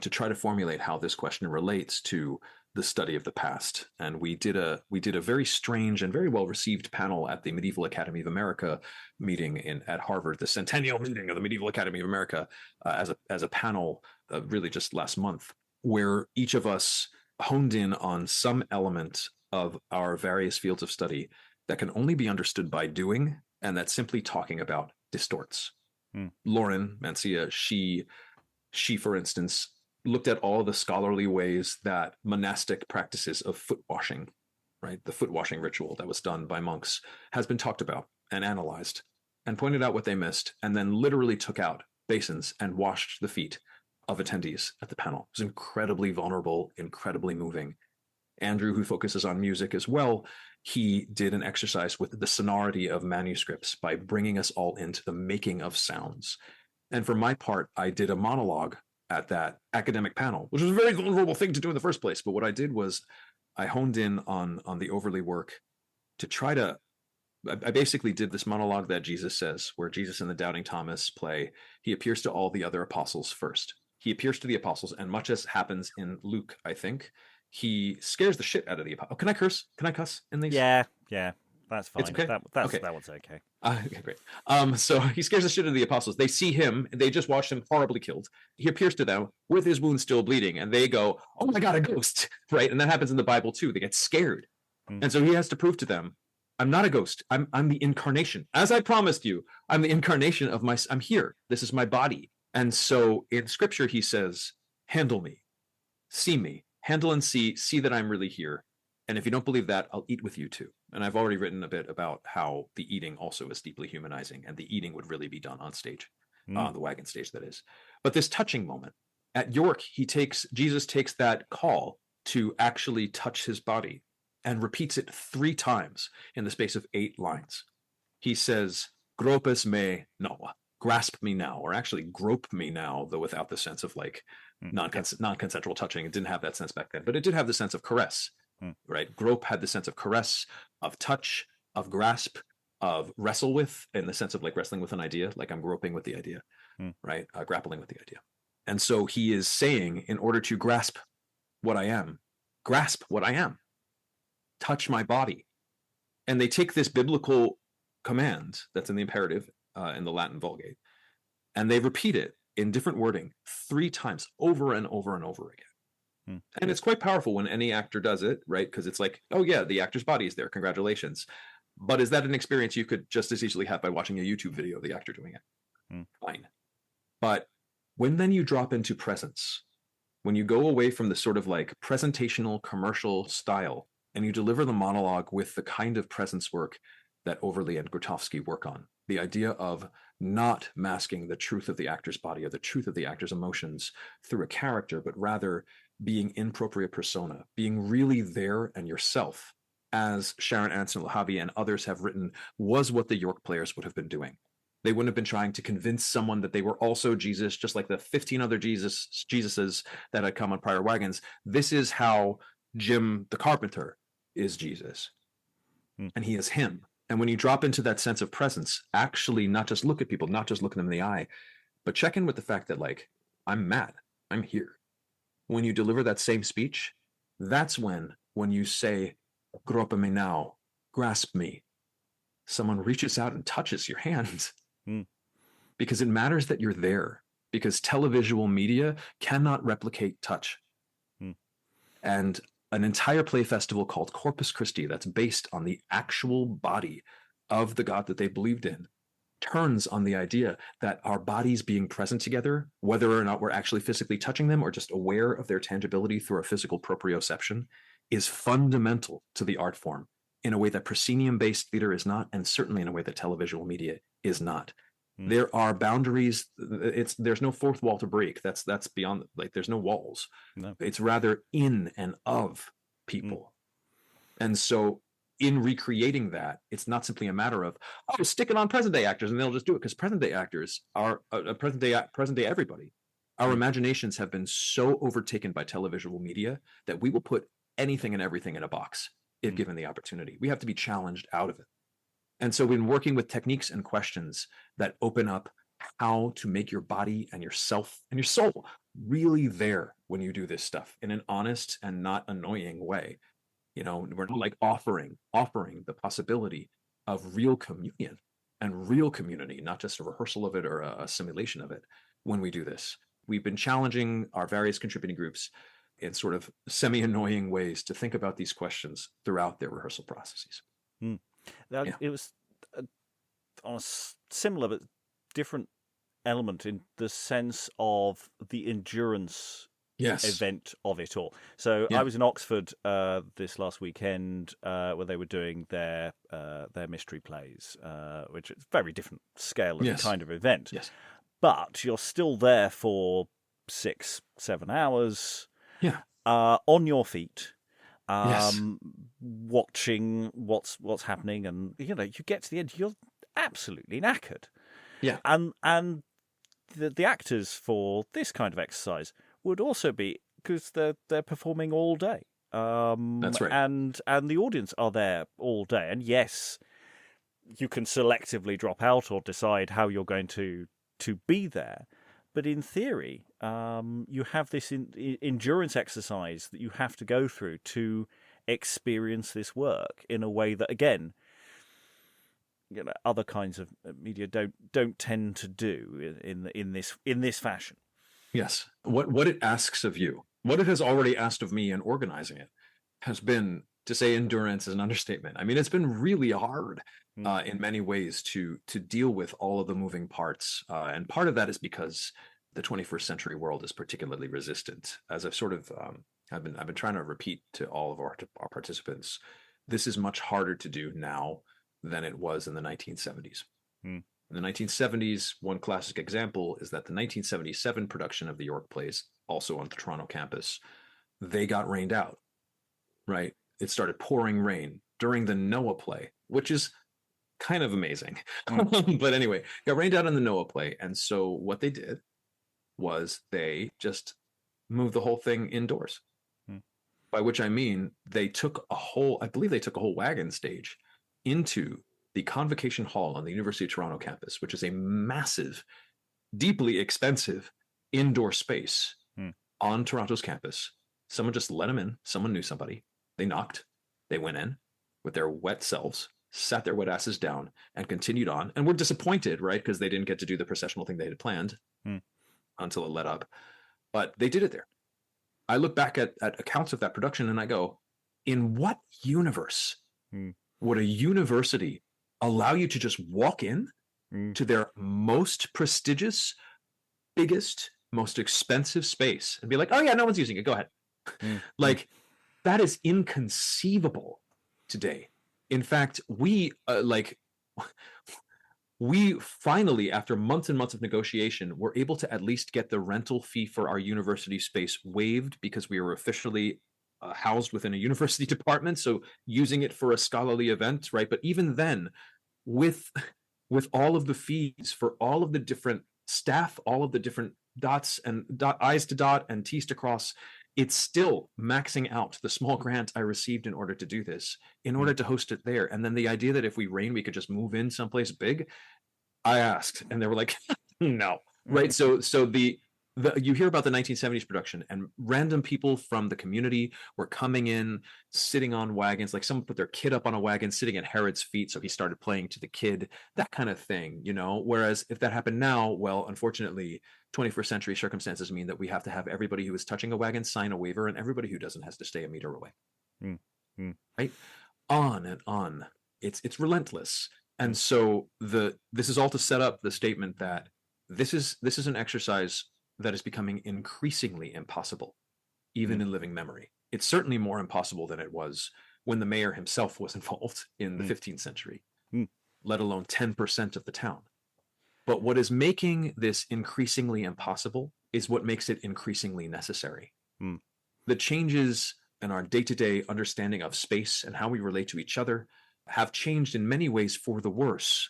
to try to formulate how this question relates to the study of the past. And we did a very strange and very well received panel at the Medieval Academy of America meeting at Harvard, the centennial meeting of the Medieval Academy of America, as a panel really just last month, where each of us honed in on some element of our various fields of study that can only be understood by doing, and that simply talking about distorts. Lauren Mancia, she for instance looked at all the scholarly ways that monastic practices of foot washing, right, the foot washing ritual that was done by monks, has been talked about and analyzed, and pointed out what they missed, and then literally took out basins and washed the feet of attendees at the panel. It was incredibly vulnerable, incredibly moving. Andrew, who focuses on music as well, he did an exercise with the sonority of manuscripts by bringing us all into the making of sounds. And for my part, I did a monologue at that academic panel, which was a very vulnerable thing to do in the first place. But what I did was I honed in on the Overly work to try to, I basically did this monologue that Jesus says, where Jesus in the Doubting Thomas play, he appears to all the other apostles first. He appears to the apostles, and much as happens in Luke, I think, he scares the shit out of the apostles. Oh, can I curse? Can I cuss in these? Yeah, that's fine. It's okay? Okay. That one's okay. Okay, great. So he scares the shit out of the apostles. They see him. They just watched him horribly killed. He appears to them with his wound still bleeding, and they go, "Oh my God, a ghost!" Right? And that happens in the Bible too. They get scared, and so he has to prove to them, "I'm not a ghost. I'm the incarnation. As I promised you, I'm the incarnation of my. I'm here. This is my body." And so in Scripture, he says, "Handle me, see me, handle and see that I'm really here. And if you don't believe that, I'll eat with you too." And I've already written a bit about how the eating also is deeply humanizing, and the eating would really be done on stage, the wagon stage, that is. But this touching moment at York, Jesus takes that call to actually touch his body and repeats it 3 times in the space of 8 lines. He says, "Gropes me, no, grasp me now," or actually grope me now, though without the sense of like non-consensual touching. It didn't have that sense back then, but it did have the sense of caress, right? Grope had the sense of caress, of touch, of grasp, of wrestle with, in the sense of like wrestling with an idea, like I'm groping with the idea, right? Grappling with the idea. And so he is saying, in order to grasp what I am, touch my body. And they take this biblical command that's in the imperative in the Latin Vulgate, and they repeat it in different wording 3 times over and over and over again. And it's quite powerful when any actor does it, right? Because it's like, oh yeah, the actor's body is there. Congratulations. But is that an experience you could just as easily have by watching a YouTube video of the actor doing it? Fine. But when then you drop into presence, when you go away from the sort of like presentational commercial style and you deliver the monologue with the kind of presence work that Overly and Grotowski work on, the idea of not masking the truth of the actor's body or the truth of the actor's emotions through a character, but rather being in propria persona, being really there and yourself, as Sharon Anson-Lahavi and others have written, was what the York players would have been doing. They wouldn't have been trying to convince someone that they were also Jesus, just like the 15 other Jesuses that had come on prior wagons. This is how Jim the carpenter is Jesus. And he is him. And when you drop into that sense of presence, actually not just look at people, not just look at them in the eye, but check in with the fact that, like, I'm Matt, I'm here. When you deliver that same speech, that's when you say, grope me now, grasp me, someone reaches out and touches your hand. Because it matters that you're there, because televisual media cannot replicate touch. And an entire play festival called Corpus Christi, that's based on the actual body of the God that they believed in, turns on the idea that our bodies being present together, whether or not we're actually physically touching them or just aware of their tangibility through a physical proprioception, is fundamental to the art form in a way that proscenium-based theater is not, and certainly in a way that televisual media is not. There are boundaries. There's no fourth wall to break. That's beyond, like, there's no walls. No. It's rather in and of people. And so in recreating that, it's not simply a matter of, oh, stick it on present day actors and they'll just do it, because present day actors are present day everybody. Our imaginations have been so overtaken by televisual media that we will put anything and everything in a box if given the opportunity. We have to be challenged out of it. And so we've been working with techniques and questions that open up how to make your body and yourself and your soul really there when you do this stuff in an honest and not annoying way. You know, we're not like offering the possibility of real communion and real community, not just a rehearsal of it or a simulation of it when we do this. We've been challenging our various contributing groups in sort of semi-annoying ways to think about these questions throughout their rehearsal processes. It was on a similar but different element in the sense of the endurance event of it all. So I was in Oxford this last weekend where they were doing their mystery plays, which is a very different scale and kind of event. But you're still there for 6-7 hours on your feet. Watching what's happening, and you get to the end, you're absolutely knackered. And the actors for this kind of exercise would also be, because they're performing all day. That's right. And the audience are there all day. And yes, you can selectively drop out or decide how you're going to be there. But in theory, you have this endurance exercise that you have to go through to experience this work in a way that, again, other kinds of media don't tend to do in this fashion. Yes, what it asks of you, what it has already asked of me in organizing it, has been, to say endurance is an understatement. I mean, it's been really hard in many ways to deal with all of the moving parts. And part of that is because the 21st century world is particularly resistant. As I've sort of, I've been trying to repeat to all of our participants, this is much harder to do now than it was in the 1970s. In the 1970s, one classic example is that the 1977 production of the York plays, also on the Toronto campus, they got rained out, right? It started pouring rain during the Noah play, which is kind of amazing. But anyway, got rained out in the Noah play. And so what they did was they just move the whole thing indoors. By which I mean I believe they took a whole wagon stage into the Convocation Hall on the University of Toronto campus, which is a massive, deeply expensive indoor space on Toronto's campus. Someone just let them in. Someone knew somebody. They knocked. They went in with their wet selves, sat their wet asses down, and continued on. And were disappointed, right? Because they didn't get to do the processional thing they had planned until it let up. But they did it there. I look back at accounts of that production and I go, in what universe would a university allow you to just walk in to their most prestigious, biggest, most expensive space and be like, oh yeah, no one's using it, go ahead. Like, that is inconceivable today. In fact, we finally, after months and months of negotiation, were able to at least get the rental fee for our university space waived because we were officially housed within a university department, so using it for a scholarly event, right? But even then, with all of the fees for all of the different staff, all of the different dots and I's to dot and T's to cross, it's still maxing out the small grant I received in order to do this, in order to host it there. And then the idea that if we rain, we could just move in someplace big, I asked, and they were like, no, right? So you hear about the 1970s production, and random people from the community were coming in, sitting on wagons, like someone put their kid up on a wagon, sitting at Herod's feet, so he started playing to the kid, that kind of thing, you know? Whereas if that happened now, well, unfortunately, 21st century circumstances mean that we have to have everybody who is touching a wagon sign a waiver, and everybody who doesn't has to stay a meter away. Right? On and on. It's relentless. And so this is all to set up the statement that this is an exercise that is becoming increasingly impossible, even in living memory. It's certainly more impossible than it was when the mayor himself was involved in the 15th century, let alone 10% of the town. But what is making this increasingly impossible is what makes it increasingly necessary. The changes in our day-to-day understanding of space and how we relate to each other have changed in many ways for the worse.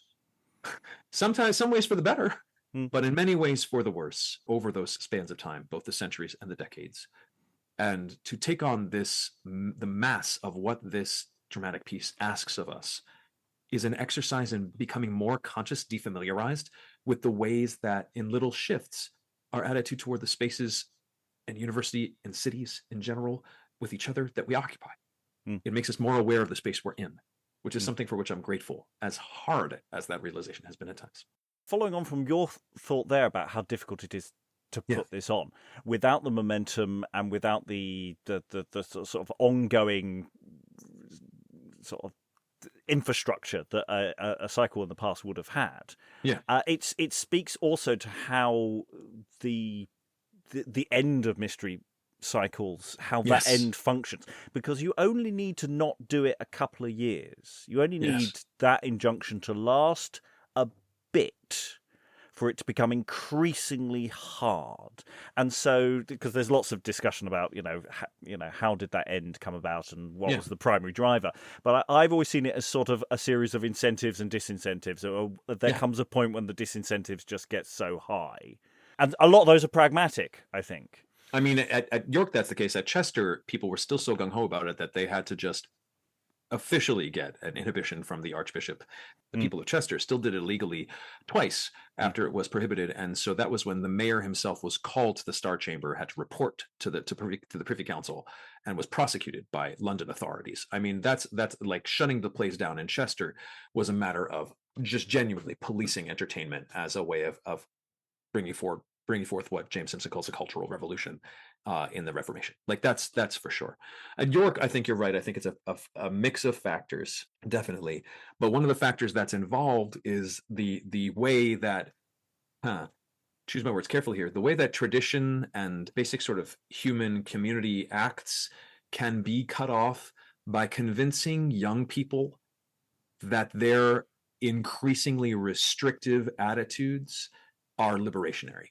Sometimes, some ways for the better, but in many ways for the worse over those spans of time, both the centuries and the decades. And to take on this, the mass of what this dramatic piece asks of us, is an exercise in becoming more conscious, defamiliarized with the ways that in little shifts, our attitude toward the spaces and university and cities in general with each other that we occupy. It makes us more aware of the space we're in, which is something for which I'm grateful, as hard as that realization has been at times. Following on from your thought there about how difficult it is to put this on, without the momentum and without the sort of ongoing sort of infrastructure that a cycle in the past would have had, it speaks also to how the end of mystery cycles, how that end functions, because you only need to not do it a couple of years. You only need that injunction to last a bit for it to become increasingly hard. And so, because there's lots of discussion about, how did that end come about and what was the primary driver? But I've always seen it as sort of a series of incentives and disincentives. There comes a point when the disincentives just get so high. And a lot of those are pragmatic, I think. I mean, at York, that's the case. At Chester, people were still so gung-ho about it that they had to just officially get an inhibition from the Archbishop. The people of Chester still did it legally twice after it was prohibited, and so that was when the mayor himself was called to the Star Chamber, had to report to the Privy Council, and was prosecuted by London authorities. I mean, that's like shutting the place down in Chester was a matter of just genuinely policing entertainment as a way of bringing forth what James Simpson calls a cultural revolution in the Reformation. Like that's for sure. At York, I think you're right. I think it's a mix of factors, definitely. But one of the factors that's involved is the way that, choose my words carefully here, the way that tradition and basic sort of human community acts can be cut off by convincing young people that their increasingly restrictive attitudes are liberationary.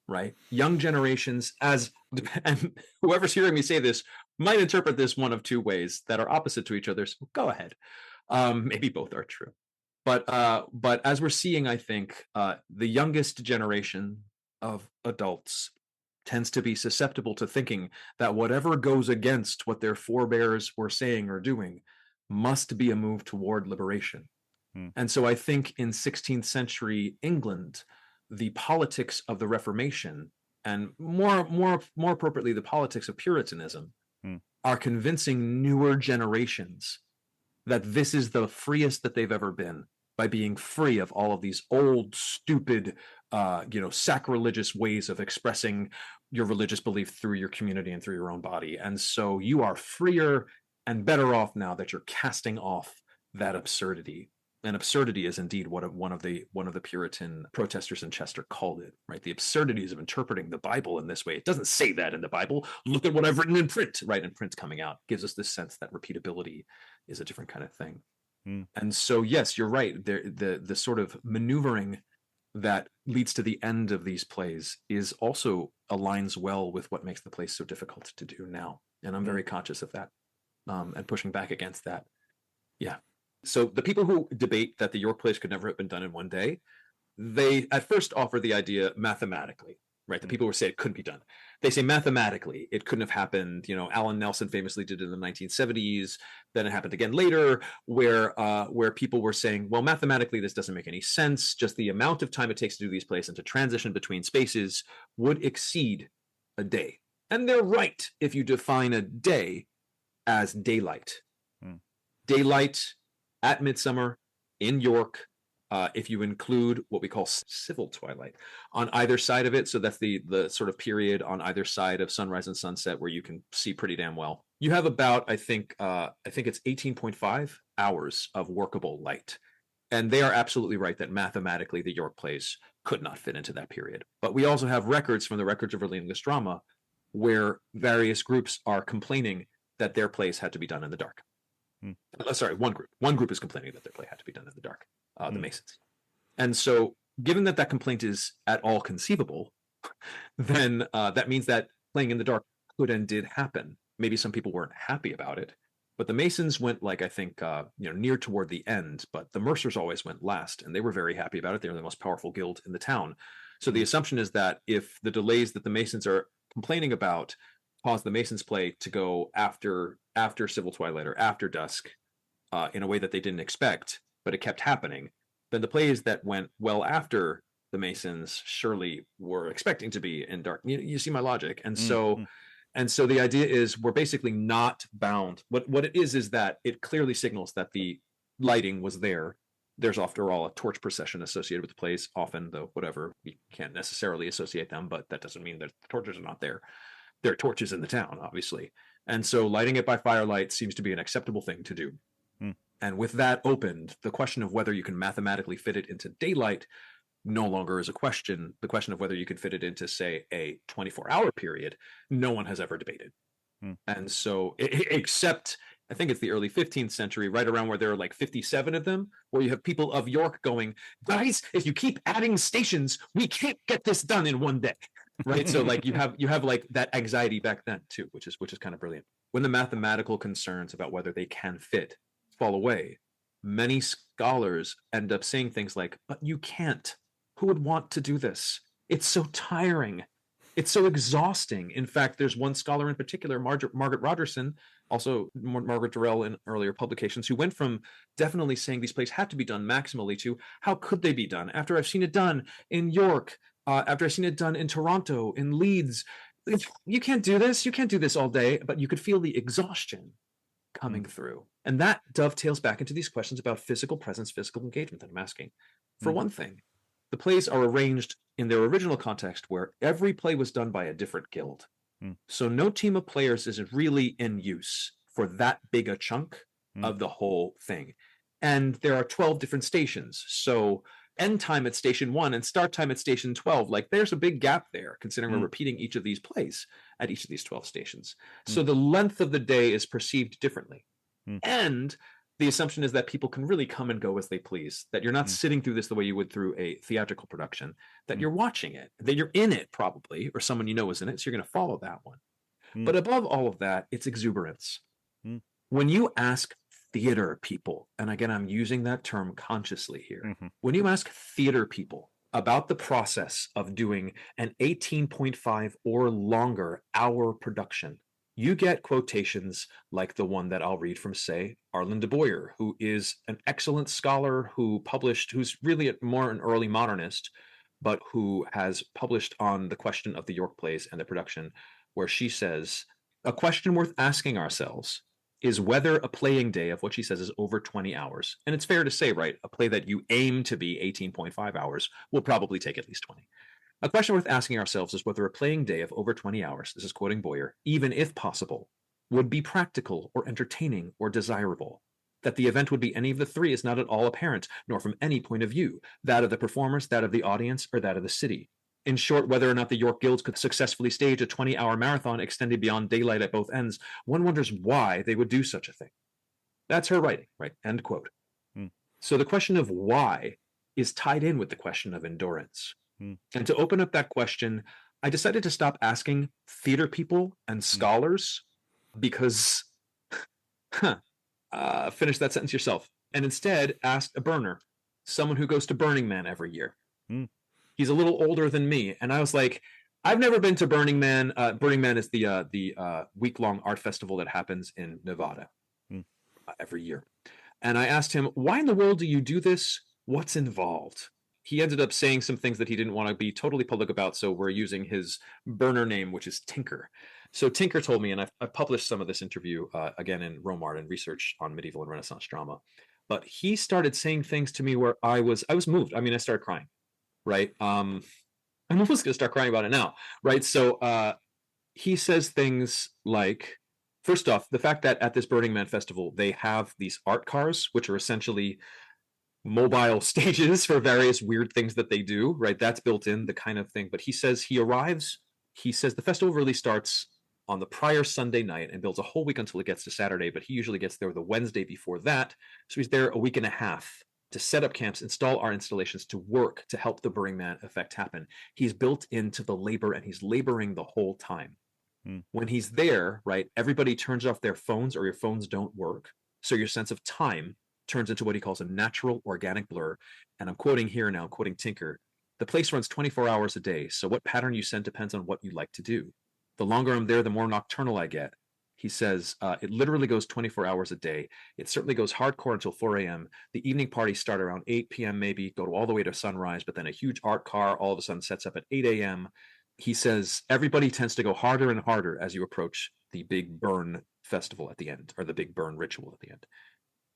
Right? Young generations, and whoever's hearing me say this might interpret this one of two ways that are opposite to each other. So go ahead. Maybe both are true. But as we're seeing, I think the youngest generation of adults tends to be susceptible to thinking that whatever goes against what their forebears were saying or doing must be a move toward liberation. And so I think in 16th century England, the politics of the Reformation, and more appropriately, the politics of Puritanism, are convincing newer generations that this is the freest that they've ever been, by being free of all of these old, stupid, sacrilegious ways of expressing your religious belief through your community and through your own body. And so you are freer and better off now that you're casting off that absurdity. And absurdity is indeed what one of the Puritan protesters in Chester called it, right? The absurdities of interpreting the Bible in this way. It doesn't say that in the Bible. Look at what I've written in print, right? And print's coming out gives us this sense that repeatability is a different kind of thing. And so, yes, you're right. The sort of maneuvering that leads to the end of these plays is also aligns well with what makes the plays so difficult to do now. And I'm very conscious of that, and pushing back against that. Yeah. So the people who debate that the York plays could never have been done in one day, they at first offer the idea mathematically, right? The people who say it couldn't be done. They say mathematically it couldn't have happened. Alan Nelson famously did it in the 1970s. Then it happened again later, where people were saying, well, mathematically this doesn't make any sense. Just the amount of time it takes to do these plays and to transition between spaces would exceed a day. And they're right if you define a day as daylight. Daylight at midsummer in York, if you include what we call civil twilight on either side of it. So that's the sort of period on either side of sunrise and sunset where you can see pretty damn well. You have about, I think it's 18.5 hours of workable light. And they are absolutely right that mathematically the York plays could not fit into that period. But we also have records from the records of early English drama where various groups are complaining that their plays had to be done in the dark. Sorry, one group is complaining that their play had to be done in the dark, the Masons. And so given that complaint is at all conceivable, then that means that playing in the dark could and did happen. Maybe some people weren't happy about it, but the Masons went near toward the end, but the Mercers always went last, and they were very happy about it. They were the most powerful guild in the town. So the assumption is that if the delays that the Masons are complaining about caused the Masons' play to go after civil twilight or after dusk in a way that they didn't expect, but it kept happening, then the plays that went well after the Masons surely were expecting to be in dark. You see my logic. And so the idea is we're basically not bound. What it is that it clearly signals that the lighting was there. There's, after all, a torch procession associated with the plays, often, though, whatever, we can't necessarily associate them, but that doesn't mean that the torches are not there. There are torches in the town, obviously. And so lighting it by firelight seems to be an acceptable thing to do. And with that opened, the question of whether you can mathematically fit it into daylight no longer is a question. The question of whether you can fit it into, say, a 24-hour period, no one has ever debated. And so, except, I think it's the early 15th century, right around where there are like 57 of them, where you have people of York going, guys, if you keep adding stations, we can't get this done in one day. Right. So like you have like that anxiety back then too, which is kind of brilliant. When the mathematical concerns about whether they can fit fall away, many scholars end up saying things like, but you can't. Who would want to do this? It's so tiring. It's so exhausting. In fact, there's one scholar in particular, Margaret Rogerson, also Margaret Durrell in earlier publications, who went from definitely saying these plays had to be done maximally to how could they be done after I've seen it done in York, after I've seen it done in Toronto, in Leeds. You can't do this. You can't do this all day, but you could feel the exhaustion coming through. And that dovetails back into these questions about physical presence, physical engagement that I'm asking. For one thing, the plays are arranged in their original context where every play was done by a different guild. So no team of players is really in use for that big a chunk of the whole thing. And there are 12 different stations. So end time at station 1 and start time at station 12, like there's a big gap there, considering we're repeating each of these plays at each of these 12 stations. So the length of the day is perceived differently. And the assumption is that people can really come and go as they please, that you're not sitting through this the way you would through a theatrical production, that you're watching it, that you're in it probably, or someone you know is in it, so you're going to follow that one. But above all of that, it's exuberance. When you ask theater people, and again, I'm using that term consciously here, when you ask theater people about the process of doing an 18.5 or longer hour production, you get quotations like the one that I'll read from, say, Arlen de Boyer, who is an excellent scholar who's really more an early modernist, but who has published on the question of the York plays and the production, where she says, a question worth asking ourselves is whether a playing day of what she says is over 20 hours. And it's fair to say, right, a play that you aim to be 18.5 hours will probably take at least 20. A question worth asking ourselves is whether a playing day of over 20 hours, this is quoting Boyer, even if possible, would be practical or entertaining or desirable. That the event would be any of the three is not at all apparent, nor from any point of view, that of the performers, that of the audience, or that of the city. In short, whether or not the York Guilds could successfully stage a 20-hour marathon extended beyond daylight at both ends, one wonders why they would do such a thing. That's her writing, right? End quote. So the question of why is tied in with the question of endurance. And to open up that question, I decided to stop asking theater people and scholars because, finish that sentence yourself, and instead asked a burner, someone who goes to Burning Man every year. He's a little older than me, and I was like, I've never been to Burning Man. Burning Man is the week-long art festival that happens in Nevada every year. And I asked him, why in the world do you do this? What's involved? He ended up saying some things that he didn't want to be totally public about, so we're using his burner name, which is Tinker. So Tinker told me, and I've published some of this interview again in Romart and research on medieval and Renaissance drama, but he started saying things to me where I was moved. I mean, I started crying, right? I'm almost going to start crying about it now, right? So he says things like, first off, the fact that at this Burning Man festival, they have these art cars, which are essentially mobile stages for various weird things that they do, right? That's built in, the kind of thing. But he says the festival really starts on the prior Sunday night and builds a whole week until it gets to Saturday, but he usually gets there the Wednesday before that. So he's there a week and a half to set up camps, install our installations, to work to help the Burning Man effect happen. He's built into the labor, and he's laboring the whole time. When he's there, right, everybody turns off their phones, or your phones don't work. So your sense of time turns into what he calls a natural organic blur. And I'm quoting here now, quoting Tinker, the place runs 24 hours a day, so what pattern you send depends on what you like to do. The longer I'm there, the more nocturnal I get. He says, it literally goes 24 hours a day. It certainly goes hardcore until 4 a.m. The evening parties start around 8 p.m. maybe, go all the way to sunrise, but then a huge art car all of a sudden sets up at 8 a.m. He says, everybody tends to go harder and harder as you approach the big burn festival at the end, or the big burn ritual at the end.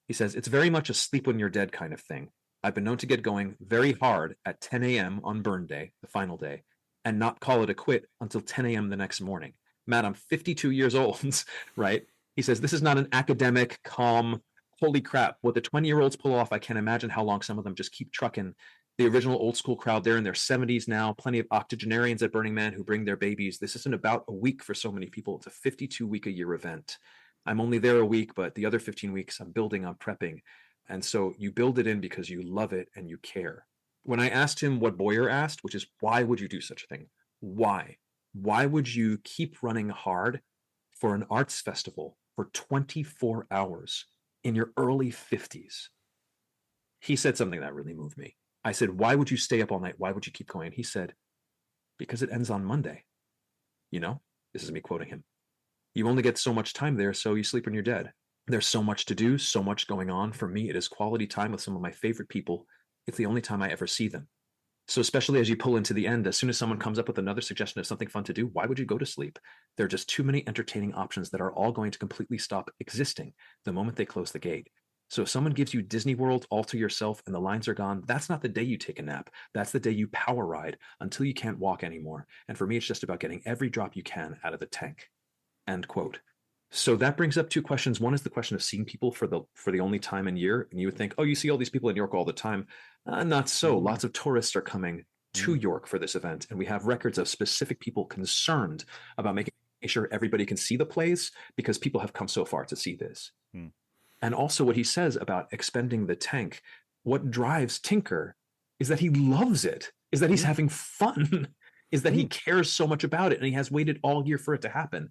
He says, it's very much a sleep when you're dead kind of thing. I've been known to get going very hard at 10 a.m. on burn day, the final day, and not call it a quit until 10 a.m. the next morning. Matt, I'm 52 years old, right? He says, this is not an academic, calm, holy crap. What the 20-year-olds pull off, I can't imagine how long some of them just keep trucking. The original old school crowd, they're in their 70s now, plenty of octogenarians at Burning Man who bring their babies. This isn't about a week for so many people. It's a 52-week-a-year event. I'm only there a week, but the other 15 weeks I'm building, I'm prepping. And so you build it in because you love it and you care. When I asked him what Boyer asked, which is, why would you do such a thing? Why? Why would you keep running hard for an arts festival for 24 hours in your early 50s? He said something that really moved me. I said, why would you stay up all night? Why would you keep going? He said, because it ends on Monday. You know, this is me quoting him. You only get so much time there, so you sleep when you're dead. There's so much to do, so much going on. For me, it is quality time with some of my favorite people. It's the only time I ever see them. So especially as you pull into the end, as soon as someone comes up with another suggestion of something fun to do, why would you go to sleep? There are just too many entertaining options that are all going to completely stop existing the moment they close the gate. So if someone gives you Disney World all to yourself and the lines are gone, that's not the day you take a nap. That's the day you power ride until you can't walk anymore. And for me, it's just about getting every drop you can out of the tank. End quote. So that brings up two questions. One is the question of seeing people for the only time in year. And you would think, oh, you see all these people in York all the time. Not so. Lots of tourists are coming to York for this event. And we have records of specific people concerned about making sure everybody can see the plays because people have come so far to see this. And also what he says about expending the tank, what drives Tinker is that he loves it, is that he's having fun, is that he cares so much about it and he has waited all year for it to happen.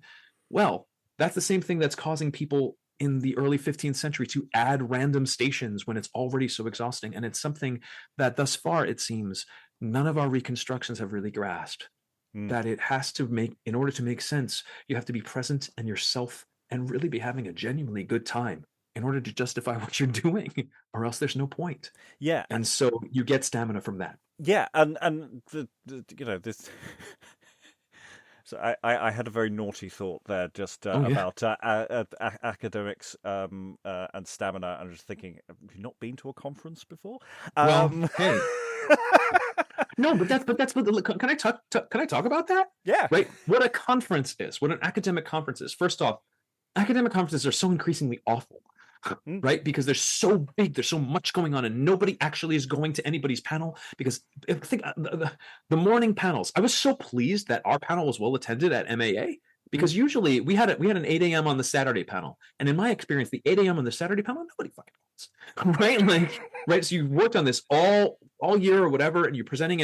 Well, that's the same thing that's causing people in the early 15th century to add random stations when it's already so exhausting. And it's something that thus far, it seems, none of our reconstructions have really grasped that it has to make, in order to make sense, you have to be present and yourself and really be having a genuinely good time in order to justify what you're doing, or else there's no point. Yeah. And so you get stamina from that. Yeah, and the this. So I had a very naughty thought there just about academics and stamina. I'm just thinking, have you not been to a conference before? Hey. No, but that's what. Can I talk about that? Yeah. Right. What a conference is, what an academic conference is. First off, academic conferences are so increasingly awful, right? Because they're so big, there's so much going on, and nobody actually is going to anybody's panel. Because think the morning panels. I was so pleased that our panel was well attended at MAA, because usually we had an 8 a.m. on the Saturday panel, and in my experience, the 8 a.m. on the Saturday panel, nobody fucking wants, right? Like, right. So you worked on this all year or whatever, and you're presenting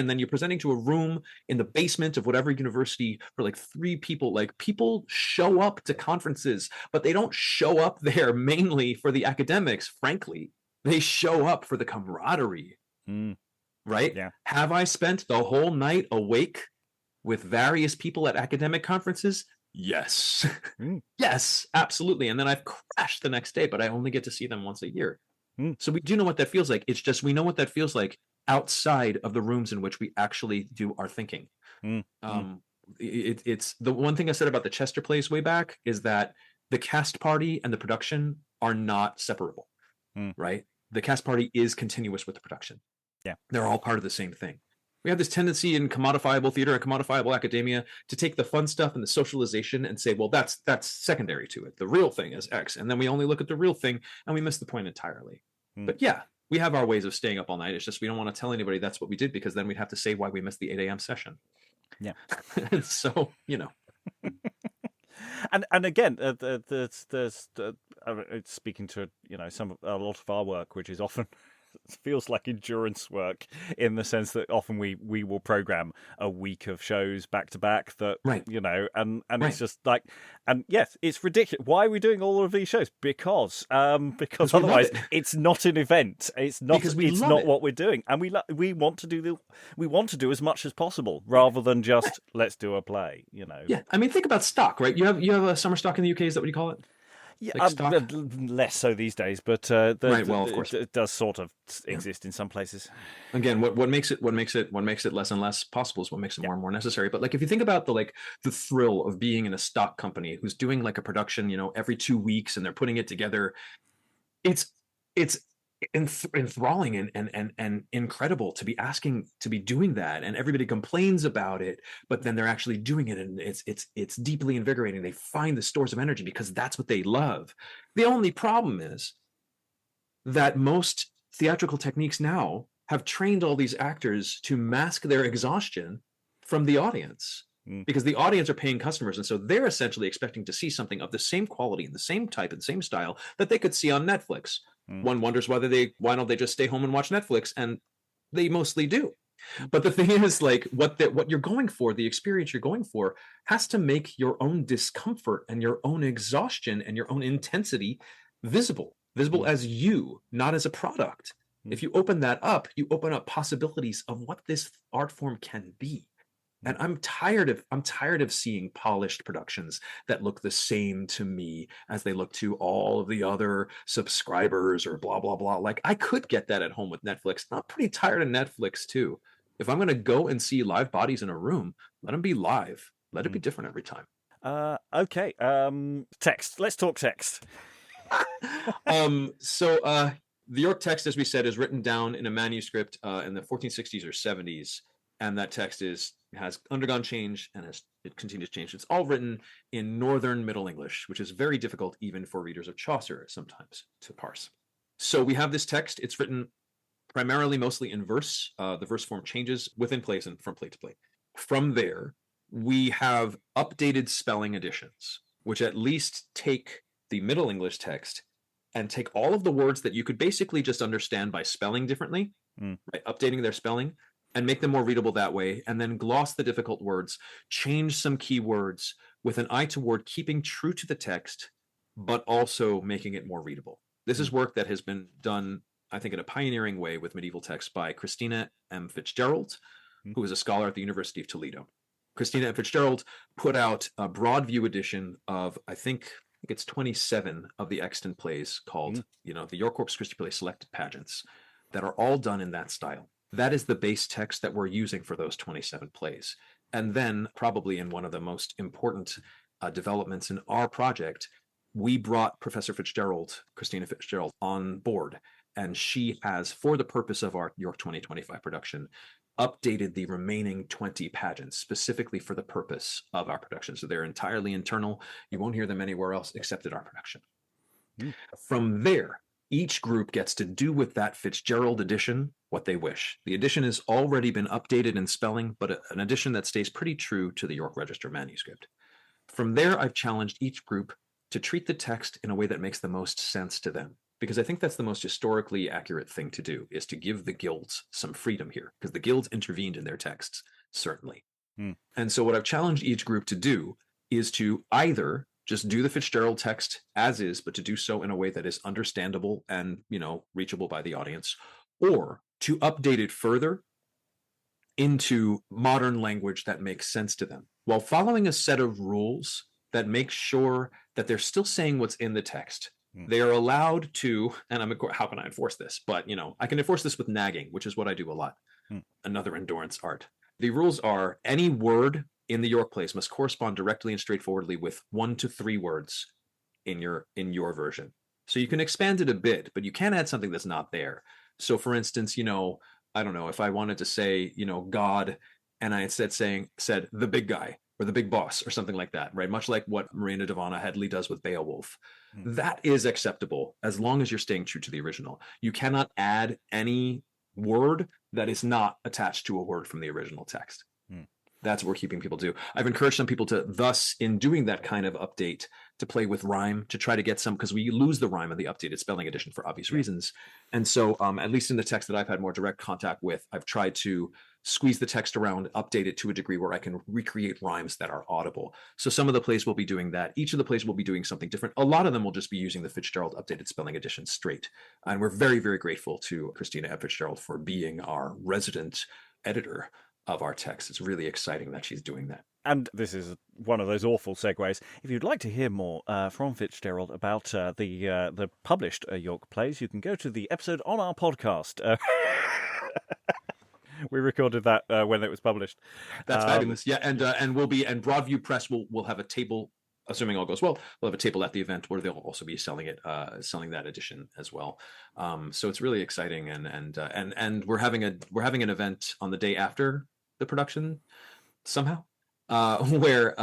to a room in the basement of whatever university for like 3 people. Like, people show up to conferences, but they don't show up there mainly for the academics. Frankly, they show up for the camaraderie, right? Yeah. Have I spent the whole night awake with various people at academic conferences? Yes. Yes, absolutely. And then I've crashed the next day, but I only get to see them once a year. So we do know what that feels like. It's just, we know what that feels like outside of the rooms in which we actually do our thinking. It's the one thing I said about the Chester plays way back is that the cast party and the production are not separable, right? The cast party is continuous with the production. Yeah. They're all part of the same thing. We have this tendency in commodifiable theater and commodifiable academia to take the fun stuff and the socialization and say, well, that's secondary to it. The real thing is X. And then we only look at the real thing and we miss the point entirely. But yeah, we have our ways of staying up all night. It's just, we don't want to tell anybody that's what we did, because then we'd have to say why we missed the 8 a.m. session. Yeah. And so, And again, there's speaking to a lot of our work, which is often feels like endurance work, in the sense that often we will program a week of shows back to back that and it's just like, and yes, it's ridiculous. Why are we doing all of these shows? Because otherwise it's not an event. It's not what we're doing, and we want to do as much as possible rather than just let's do a play. Yeah, I mean, think about stock, right? You have a summer stock in the UK. Is that what you call it? Yeah, like less so these days, but of course, it does sort of exist in some places. Again, what makes it less and less possible is what makes it more and more necessary. But like, if you think about the thrill of being in a stock company who's doing like a production, every 2 weeks, and they're putting it together, it's enthralling and incredible to be asking to be doing that, and everybody complains about it, but then they're actually doing it, and it's deeply invigorating. They find the stores of energy because that's what they love. The only problem is that most theatrical techniques now have trained all these actors to mask their exhaustion from the audience, because the audience are paying customers, and so they're essentially expecting to see something of the same quality and the same type and same style that they could see on Netflix. One wonders why don't they just stay home and watch Netflix, and they mostly do. But the thing is, like, what you're going for, the experience you're going for, has to make your own discomfort and your own exhaustion and your own intensity visible as you, not as a product. If you open that up, you open up possibilities of what this art form can be. And I'm tired of seeing polished productions that look the same to me as they look to all of the other subscribers or blah, blah, blah. Like, I could get that at home with Netflix. I'm pretty tired of Netflix too. If I'm going to go and see live bodies in a room, let them be live. Let it be different every time. Okay. Text. Let's talk text. So the York text, as we said, is written down in a manuscript in the 1460s or 70s. And that text has undergone change, and it continues to change. It's all written in Northern Middle English, which is very difficult even for readers of Chaucer sometimes to parse. So we have this text. It's written primarily, mostly in verse. The verse form changes within plays and from play to play. From there, we have updated spelling editions, which at least take the Middle English text and take all of the words that you could basically just understand by spelling differently, right? Updating their spelling, and make them more readable that way, and then gloss the difficult words, change some key words with an eye toward keeping true to the text, but also making it more readable. This is work that has been done, I think, in a pioneering way with medieval texts by Christina M. Fitzgerald, who is a scholar at the University of Toledo. Christina Fitzgerald put out a broad view edition of, I think it's 27 of the extant plays called, the York Corpus Christi Play Selected Pageants, that are all done in that style. That is the base text that we're using for those 27 plays. And then, probably in one of the most important developments in our project, we brought Professor Fitzgerald, Christina Fitzgerald, on board. And she has, for the purpose of our York 2025 production, updated the remaining 20 pageants specifically for the purpose of our production. So they're entirely internal. You won't hear them anywhere else except at our production. From there, each group gets to do with that Fitzgerald edition what they wish. The edition has already been updated in spelling, but an edition that stays pretty true to the York Register manuscript. From there, I've challenged each group to treat the text in a way that makes the most sense to them, because I think that's the most historically accurate thing to do, is to give the guilds some freedom here, because the guilds intervened in their texts, certainly. And so what I've challenged each group to do is to either just do the Fitzgerald text as is, but to do so in a way that is understandable and, reachable by the audience, or to update it further into modern language that makes sense to them, while following a set of rules that make sure that they're still saying what's in the text. They are allowed to, and how can I enforce this? But, I can enforce this with nagging, which is what I do a lot. Another endurance art. The rules are any word in the York plays must correspond directly and straightforwardly with 1 to 3 words in your version. So you can expand it a bit, but you can't add something that's not there. So for instance, I don't know, if I wanted to say, God, and I instead said the big guy, or the big boss, or something like that, right? Much like what Marina Devana Headley does with Beowulf. That is acceptable as long as you're staying true to the original. You cannot add any word that is not attached to a word from the original text. That's what we're keeping people to. I've encouraged some people to, thus, in doing that kind of update, to play with rhyme, to try to get some, because we lose the rhyme in the updated spelling edition for obvious reasons. And so, at least in the text that I've had more direct contact with, I've tried to squeeze the text around, update it to a degree where I can recreate rhymes that are audible. So some of the plays will be doing that. Each of the plays will be doing something different. A lot of them will just be using the Fitzgerald updated spelling edition straight. And we're very, very grateful to Christina F. Fitzgerald for being our resident editor of our text. It's really exciting that she's doing that. And this is one of those awful segues. If you'd like to hear more from Fitzgerald about the published York plays, you can go to the episode on our podcast. We recorded that when it was published. That's fabulous. Yeah, and Broadview Press will have a table, assuming all goes well. We'll have a table at the event where they'll also be selling that edition as well. So it's really exciting, and we're having an event on the day after the production somehow, where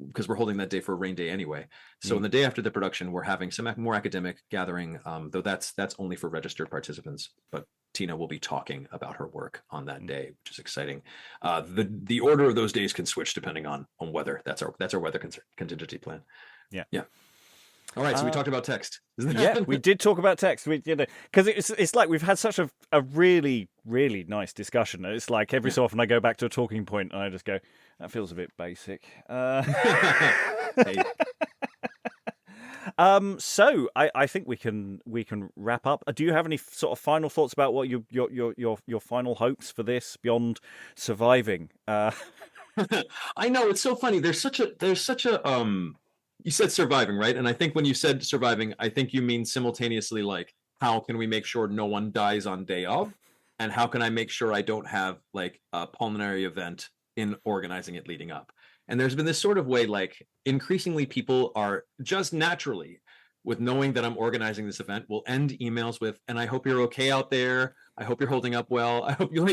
because we're holding that day for a rain day anyway. So on the day after the production, we're having some more academic gathering, though that's only for registered participants. But Tina will be talking about her work on that day, which is exciting. The order of those days can switch depending on weather. That's our weather contingency plan. Yeah. All right, so we talked about text. Yeah, we did talk about text. Because it's like we've had such a really, really nice discussion. It's like every so often I go back to a talking point and I just go, that feels a bit basic. So I think we can wrap up. Do you have any sort of final thoughts about what your final hopes for this beyond surviving? I know, it's so funny. There's such a you said surviving, right? And I think when you said surviving, I think you mean simultaneously like, how can we make sure no one dies on day of? And how can I make sure I don't have like a pulmonary event in organizing it leading up? And there's been this sort of way, like increasingly people are just naturally, with knowing that I'm organizing this event, will end emails with, and I hope you're okay out there. I hope you're holding up well. I hope you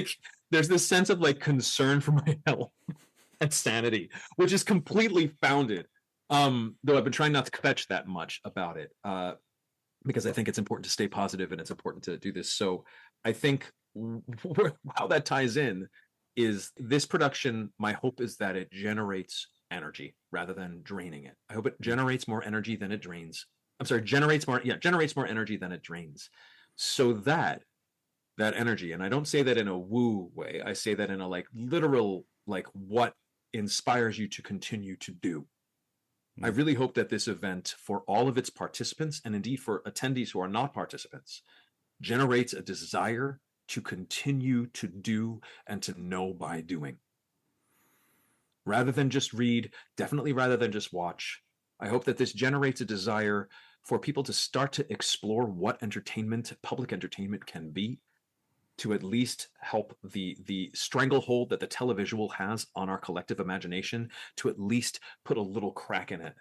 there's this sense of like concern for my health and sanity, which is completely founded. Though I've been trying not to kvetch that much about it, because I think it's important to stay positive and it's important to do this. So I think how that ties in is this production. My hope is that it generates energy rather than draining it. I hope it generates more energy than it drains. I'm sorry, generates more energy than it drains. So that energy, and I don't say that in a woo way, I say that in a like literal, like what inspires you to continue to do. I really hope that this event, for all of its participants, and indeed for attendees who are not participants, generates a desire to continue to do and to know by doing. Rather than just read, definitely rather than just watch. I hope that this generates a desire for people to start to explore what entertainment, public entertainment can be, to at least help the stranglehold that the televisual has on our collective imagination, to at least put a little crack in it,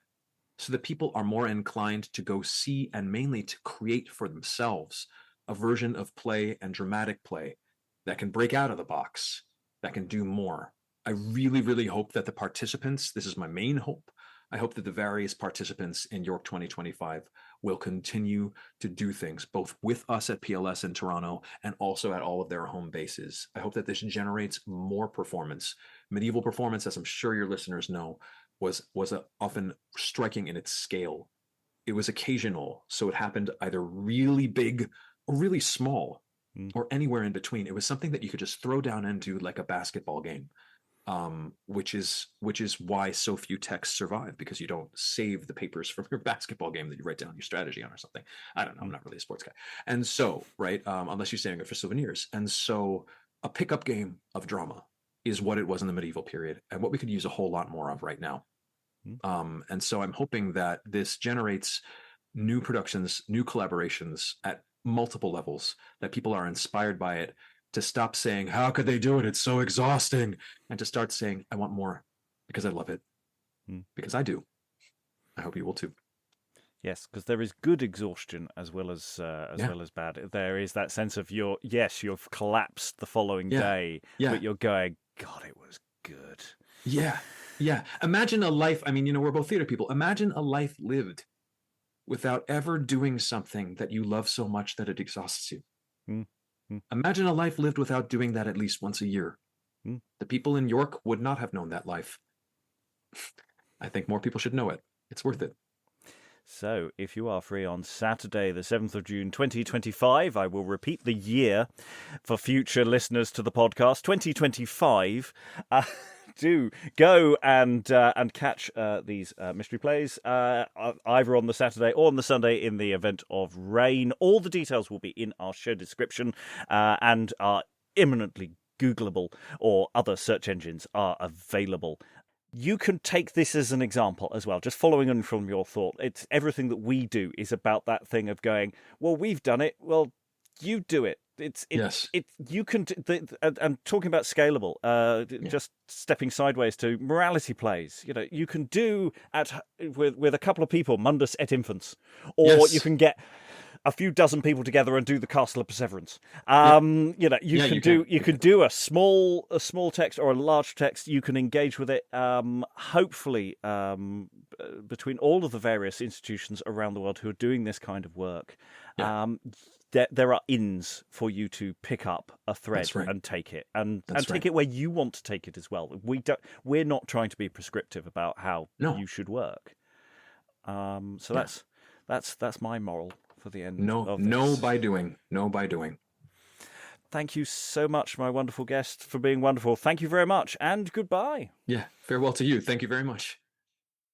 so that people are more inclined to go see and mainly to create for themselves a version of play and dramatic play that can break out of the box, that can do more. I really, really hope that the participants, this is my main hope, I hope that the various participants in York 2025 will continue to do things, both with us at PLS in Toronto and also at all of their home bases. I hope that this generates more performance. Medieval performance, as I'm sure your listeners know, was often striking in its scale. It was occasional, so it happened either really big or really small, or anywhere in between. It was something that you could just throw down and do like a basketball game. Which is why so few texts survive, because you don't save the papers from your basketball game that you write down your strategy on or something. I don't know. I'm not really a sports guy. And so, right, unless you're saving it for souvenirs. And so a pickup game of drama is what it was in the medieval period, and what we could use a whole lot more of right now. And so I'm hoping that this generates new productions, new collaborations at multiple levels, that people are inspired by it, to stop saying, how could they do it? It's so exhausting. And to start saying, I want more because I love it. Because I do. I hope you will too. Yes, because there is good exhaustion as well as bad. There is that sense of you've collapsed the following day, but you're going, God, it was good. Yeah. Imagine a life. I mean, we're both theater people. Imagine a life lived without ever doing something that you love so much that it exhausts you. Imagine a life lived without doing that at least once a year. The people in York would not have known that life. I think more people should know it. It's worth it. So, if you are free on Saturday, the 7th of June, 2025, I will repeat the year for future listeners to the podcast, 2025. Do go and catch these mystery plays either on the Saturday or on the Sunday in the event of rain. All the details will be in our show description and are imminently Googleable, or other search engines are available. You can take this as an example as well, just following on from your thought. It's everything that we do is about that thing of going, well, we've done it, well, you do it. You can, and talking about scalable, just stepping sideways to morality plays. You can do with a couple of people, mundus et infants, or you can get a few dozen people together and do the Castle of Perseverance. You can do a small text or a large text. You can engage with it. Hopefully, between all of the various institutions around the world who are doing this kind of work. There are inns for you to pick up a thread and take it, and take it where you want to take it as well. We're not trying to be prescriptive about how you should work. That's my moral for the end. Of this. Know by doing. Thank you so much, my wonderful guest, for being wonderful. Thank you very much, and goodbye. Yeah, farewell to you. Thank you very much.